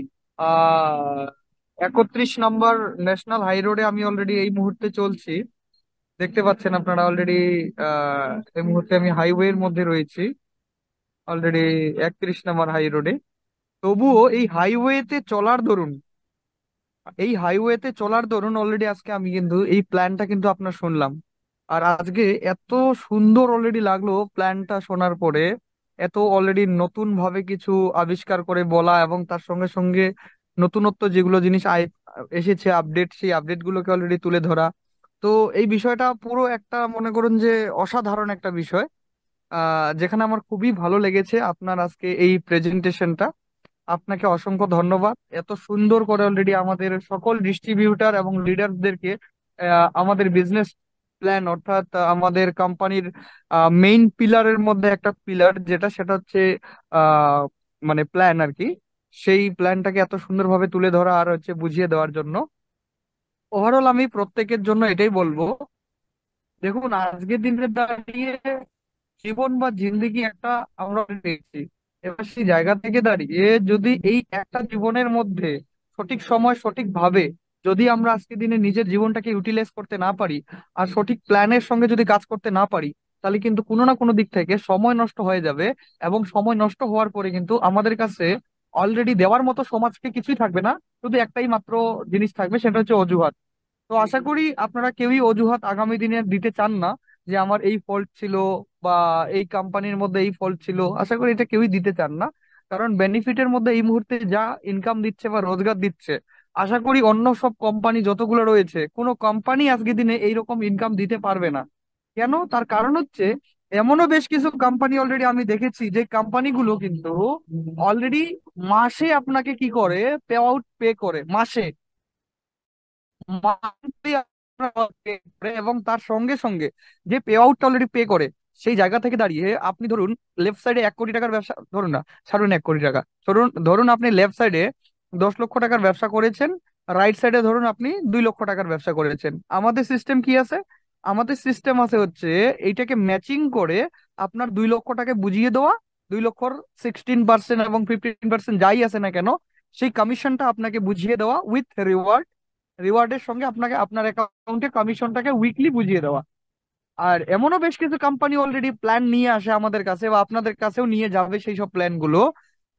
31 নম্বর ন্যাশনাল হাই রোডে আমি অলরেডি এই মুহূর্তে চলছি। দেখতে পাচ্ছেন আপনারা অলরেডি। এই মুহূর্তে আমি হাইওয়ের মধ্যে রয়েছি, অলরেডি 31 নম্বর হাই রোডে। তবুও এই হাইওয়েতে চলার দরুন অলরেডি আজকে আমি কিন্তু এই প্ল্যানটা কিন্তু আপনার শুনলাম। আর আজকে এত সুন্দর অলরেডি লাগলো প্ল্যানটা শোনার পরে, এত অলরেডি নতুন ভাবে কিছু আবিষ্কার করে বলা এবং তার সঙ্গে সঙ্গে নতুনত্ব যেগুলো জিনিস এসেছে আপডেট, সেই আপডেট গুলোকে অলরেডি তুলে ধরা। তো এই বিষয়টা পুরো একটা মনে করুন যে অসাধারণ একটা বিষয়, যেখানে আমার খুবই ভালো লেগেছে আপনার আজকে এই প্রেজেন্টেশনটা। আপনাকে অসংখ্য ধন্যবাদ এত সুন্দর করে অলরেডি আমাদের সকল ডিস্ট্রিবিউটার এবং লিডারদেরকে আমাদের বিজনেস প্ল্যান, অর্থাৎ আমাদের কোম্পানির মেইন পিলারের মধ্যে একটা পিলার যেটা সেটা হচ্ছে আহ, মানে প্ল্যান আর কি, সেই প্ল্যানটাকে এত সুন্দরভাবে তুলে ধরা আর হচ্ছে বুঝিয়ে দেওয়ার জন্য ওভারঅল আমি প্রত্যেকের জন্য এটাই বলবো। দেখুন আজকের দিনে দাঁড়িয়ে জীবন বা জিন্দেগি একটা আমরা পেয়েছি, এবার সেই জায়গা থেকে দাঁড়িয়ে যদি এই একটা জীবনের মধ্যে সঠিক সময় সঠিক ভাবে যদি আমরা আজকের দিনে নিজের জীবনটাকে ইউটিলাইজ করতে না পারি আর সঠিক প্ল্যানের সঙ্গে যদি কাজ করতে না পারি, তাহলে কিন্তু কোনো না কোনো দিক থেকে সময় নষ্ট হয়ে যাবে। এবং সময় নষ্ট হওয়ার পরে কিন্তু আমাদের কাছে অলরেডি দেওয়ার মতো সমাজকে কিছুই থাকবে না, শুধু একটাই মাত্র জিনিস থাকবে, সেটা হচ্ছে অজুহাত। তো আশা করি আপনারা কেউই অজুহাত আগামী দিনে দিতে চান না যে আমার এই ফল্ট ছিল বা এই কোম্পানির মধ্যে এই ফল্ট ছিল, আশা করি এটা কেউই দিতে চান না। কারণ বেনিফিটের মধ্যে এই মুহূর্তে যা ইনকাম দিচ্ছে বা রোজগার দিচ্ছে, আশা করি অন্য সব কোম্পানি যতগুলো রয়েছে কোনো কোম্পানি আজকে দিনে এইরকম ইনকাম দিতে পারবে না। কেন? তার কারণ হচ্ছে এমনও বেশ কিছু কোম্পানি অলরেডি আমি দেখেছি যে কোম্পানিগুলো কিন্তু অলরেডি মাসে আপনাকে কি করে, পে আউট পে করে মাসে, monthly আপনার pay করে, এবং তার সঙ্গে সঙ্গে যে পে আউটটা অলরেডি পে করে, সেই জায়গা থেকে দাঁড়িয়ে আপনি ধরুন লেফট সাইডে 1 কোটি টাকার ব্যবসা ধরুন না, ছাড়ুন 1 কোটি টাকা, ধরুন ধরুন আপনি লেফট সাইডে 10 লক্ষ টাকার ব্যবসা করেছেন, রাইট সাইডে ধরুন আপনি 2 লক্ষ টাকার ব্যবসা করেছেন। আমাদের সিস্টেম কি আছে? আমাদের সিস্টেম আছে হচ্ছে এইটাকে ম্যাচিং করে আপনার 2 লক্ষটাকে বুঝিয়ে দেওয়া, 2 লক্ষর 16% এবং 15% যাই আছে না কেন, সেই কমিশনটা আপনাকে বুঝিয়ে দেওয়া উইথ রিওয়ার্ড, রিওয়ার্ডের সঙ্গে আপনাকে আপনার অ্যাকাউন্টে কমিশনটাকে উইকলি বুঝিয়ে দেওয়া। আর এমনও বেশ কিছু কোম্পানি অলরেডি প্ল্যান নিয়ে আসে আমাদের কাছে বা আপনাদের কাছেও নিয়ে যাবে সেই সব প্ল্যান গুলো,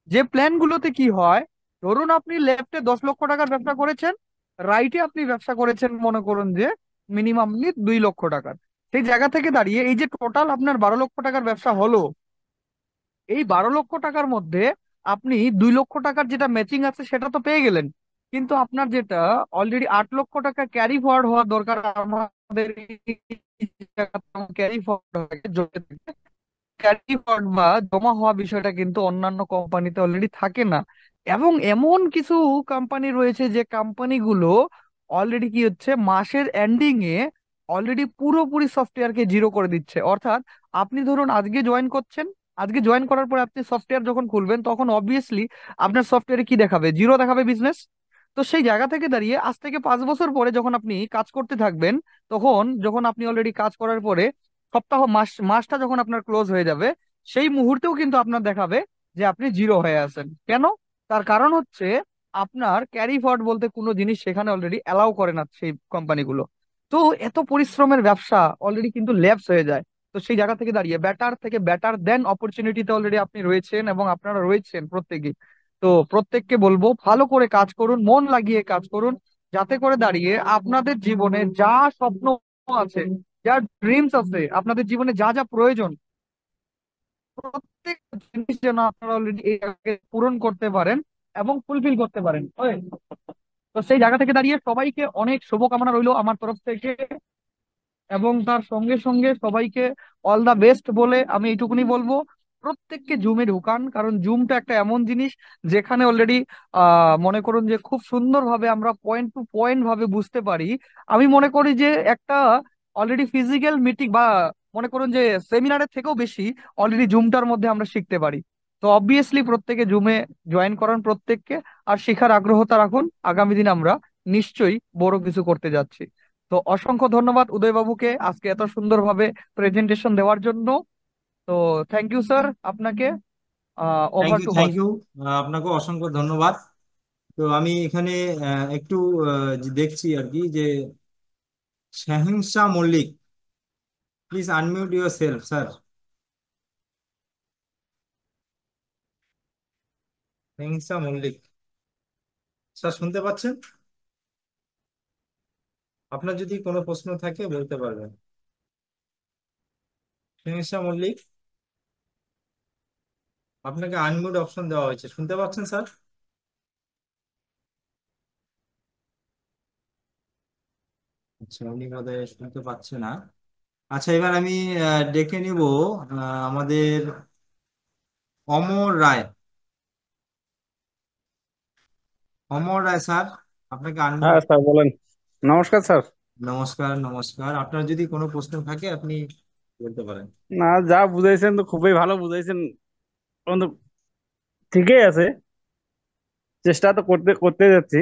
যে প্ল্যান গুলোতে কি হয়, ধরুন আপনি লেফটে 10 লক্ষ টাকার ব্যবসা করেছেন, রাইটে আপনি ব্যবসা করেছেন মনে করুন যে মিনিমামলি 2 লক্ষ টাকার, সেই জায়গা থেকে দাঁড়িয়ে এই যে টোটাল আপনার 12 লক্ষ টাকার ব্যবসা হলো, এই 12 লক্ষ টাকার মধ্যে আপনি 2 লক্ষ টাকার যেটা ম্যাচিং আছে সেটা তো পেয়ে গেলেন, কিন্তু আপনার যেটা অলরেডি 8 লক্ষ টাকা ক্যারি ফরওয়ার্ড হওয়ার দরকার, আমাদের ক্যারি ফরওয়ার্ড ক্যারি ফরওয়ার্ড বা জমা হওয়া বিষয়টা কিন্তু অন্যান্য কোম্পানিতে অলরেডি থাকে না। এবং এমন কিছু কোম্পানি রয়েছে যে কোম্পানিগুলো অলরেডি কি হচ্ছে মাসের এন্ডিং এ অলরেডি পুরোপুরি সফটওয়্যারকে জিরো করে দিচ্ছে। অর্থাৎ আপনি ধরুন আজকে জয়েন করছেন, আজকে জয়েন করার পরে আপনি সফটওয়্যার যখন খুলবেন তখন অবভিয়াসলি আপনার সফটওয়্যারে কি দেখাবে, জিরো দেখাবে বিজনেস। তো সেই জায়গা থেকে দাঁড়িয়ে আজ থেকে 5 বছর পরে যখন আপনি কাজ করতে থাকবেন, তখন যখন আপনি অলরেডি কাজ করার পরে সপ্তাহ মাসটা যখন আপনার ক্লোজ হয়ে যাবে, সেই মুহূর্তেও কিন্তু আপনার দেখাবে যে আপনি জিরো হয়ে আছেন। কেন? তার কারণ হচ্ছে আপনার ক্যারি ফরওয়ার্ড বলতে কোনো জিনিস সেখানে অলরেডি অ্যালাউ করে না সেই কোম্পানিগুলো। তো এত পরিশ্রমের ব্যবসা অলরেডি কিন্তু ল্যাপস হয়ে যায়। তো সেই জায়গা থেকে দাঁড়িয়ে বেটার থেকে বেটার দেন অপরচুনিটিতে অলরেডি আপনি রয়েছেন এবং আপনারা রয়েছেন প্রত্যেকেই। তো প্রত্যেককে বলবো ভালো করে কাজ করুন, মন লাগিয়ে কাজ করুন, যাতে করে দাঁড়িয়ে আপনাদের জীবনে যা স্বপ্ন আছে, যা ড্রিমস আছে, আপনাদের জীবনে যা যা প্রয়োজন, প্রত্যেক জিনিস যেন আপনারা অলরেডি পূরণ করতে পারেন এবং ফুলফিল করতে পারেন। ওই, তো সেই জায়গা থেকে দাঁড়িয়ে সবাইকে অনেক শুভকামনা রইলো আমার তরফ থেকে, এবং তার সঙ্গে সঙ্গে সবাইকে অল দা বেস্ট বলে আমি এইটুকুনি বলবো, প্রত্যেককে জুমে ঢুকান, কারণ জুমটা একটা এমন জিনিস যেখানে অলরেডি মনে করুন যে খুব সুন্দরভাবে আমরা পয়েন্ট টু পয়েন্ট ভাবে বুঝতে পারি। আমি মনে করি যে একটা অলরেডি ফিজিক্যাল মিটিং বা মনে করুন যে সেমিনারের থেকেও বেশি অলরেডি জুমটার মধ্যে আমরা শিখতে পারি। তো অবভিয়াসলি প্রত্যেকে জুমে জয়েন করান প্রত্যেককে, আর শেখার আগ্রহতা রাখুন, আগামী দিন আমরা নিশ্চয়ই বড় কিছু করতে যাচ্ছি। তো অসংখ্য ধন্যবাদ উদয়বাবুকে আজকে এত সুন্দরভাবে প্রেজেন্টেশন দেওয়ার জন্য। তো থ্যাংক ইউ স্যার আপনাকে। Thank over you, to thank host. You. আপনাকেও অসংখ্য ধন্যবাদ। তো আমি এখানে একটু যে দেখছি আর কি যে Shahinsha Mallick, please unmute yourself sir. Shahinsha Mallick, sir শুনতে পাচ্ছেন? আপনার যদি কোনো প্রশ্ন থাকে বলতে পারবেন। সমস্যা মল্লিক, আপনাকে আনমিউট অপশন দেওয়া হয়েছে, শুনতে পাচ্ছেন স্যার? আচ্ছা, উনি বোধহয় শুনতে পাচ্ছে না। আচ্ছা, এবার আমি ডেকে নিব আমাদের অমর রায়। অমর রায় স্যার, আপনাকে আনমিউট। হ্যাঁ স্যার বলেন। নমস্কার স্যার। নমস্কার, নমস্কার। আপনার যদি কোনো প্রশ্ন থাকে আপনি বলতে পারেন। না, যা বুঝাইছেন তো খুবই ভালো বুঝাইছেন, কিন্তু ঠিকই আছে, চেষ্টা তো করতে করতে যাচ্ছি।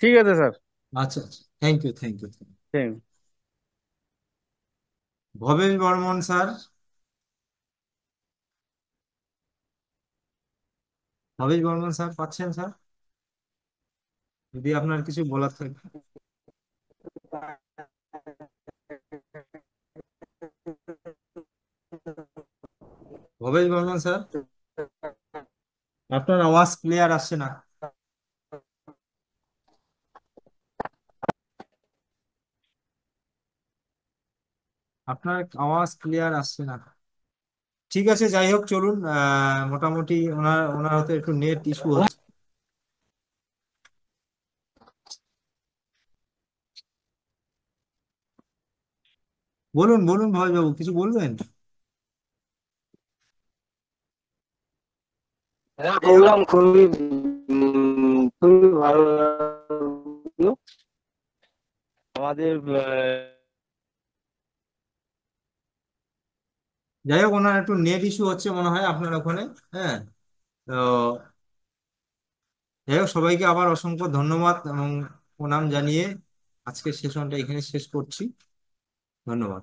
ঠিক আছে স্যার। আচ্ছা, আচ্ছা, থ্যাংক ইউ, থ্যাংক ইউ। ঠিক। ভবেশ বর্মন স্যার। ভবেশ বর্মন স্যার, পাচ্ছেন স্যার? যদি আপনার কিছু বলার থাকে। ভবেশ বর্মন স্যার, আপনার আওয়াজ ক্লিয়ার আসছে না। আপনার আওয়াজ ক্লিয়ার আসছে না। ঠিক আছে, যাই হোক, চলুন। মোটামুটি ওনার ওনার হয়তো একটু নেট ইস্যু হচ্ছে। বলুন, বলুন ভবেশ বাবু, কিছু বলবেন? হ্যাঁ, প্রোগ্রাম খুবই ভালো লাগলো। আমাদের যাই হোক, ওনার একটু নেট ইস্যু হচ্ছে মনে হয় আপনার ওখানে। হ্যাঁ। তো যাই হোক, সবাইকে আবার অসংখ্য ধন্যবাদ এবং প্রণাম জানিয়ে আজকের সেশনটা এখানে শেষ করছি। ধন্যবাদ।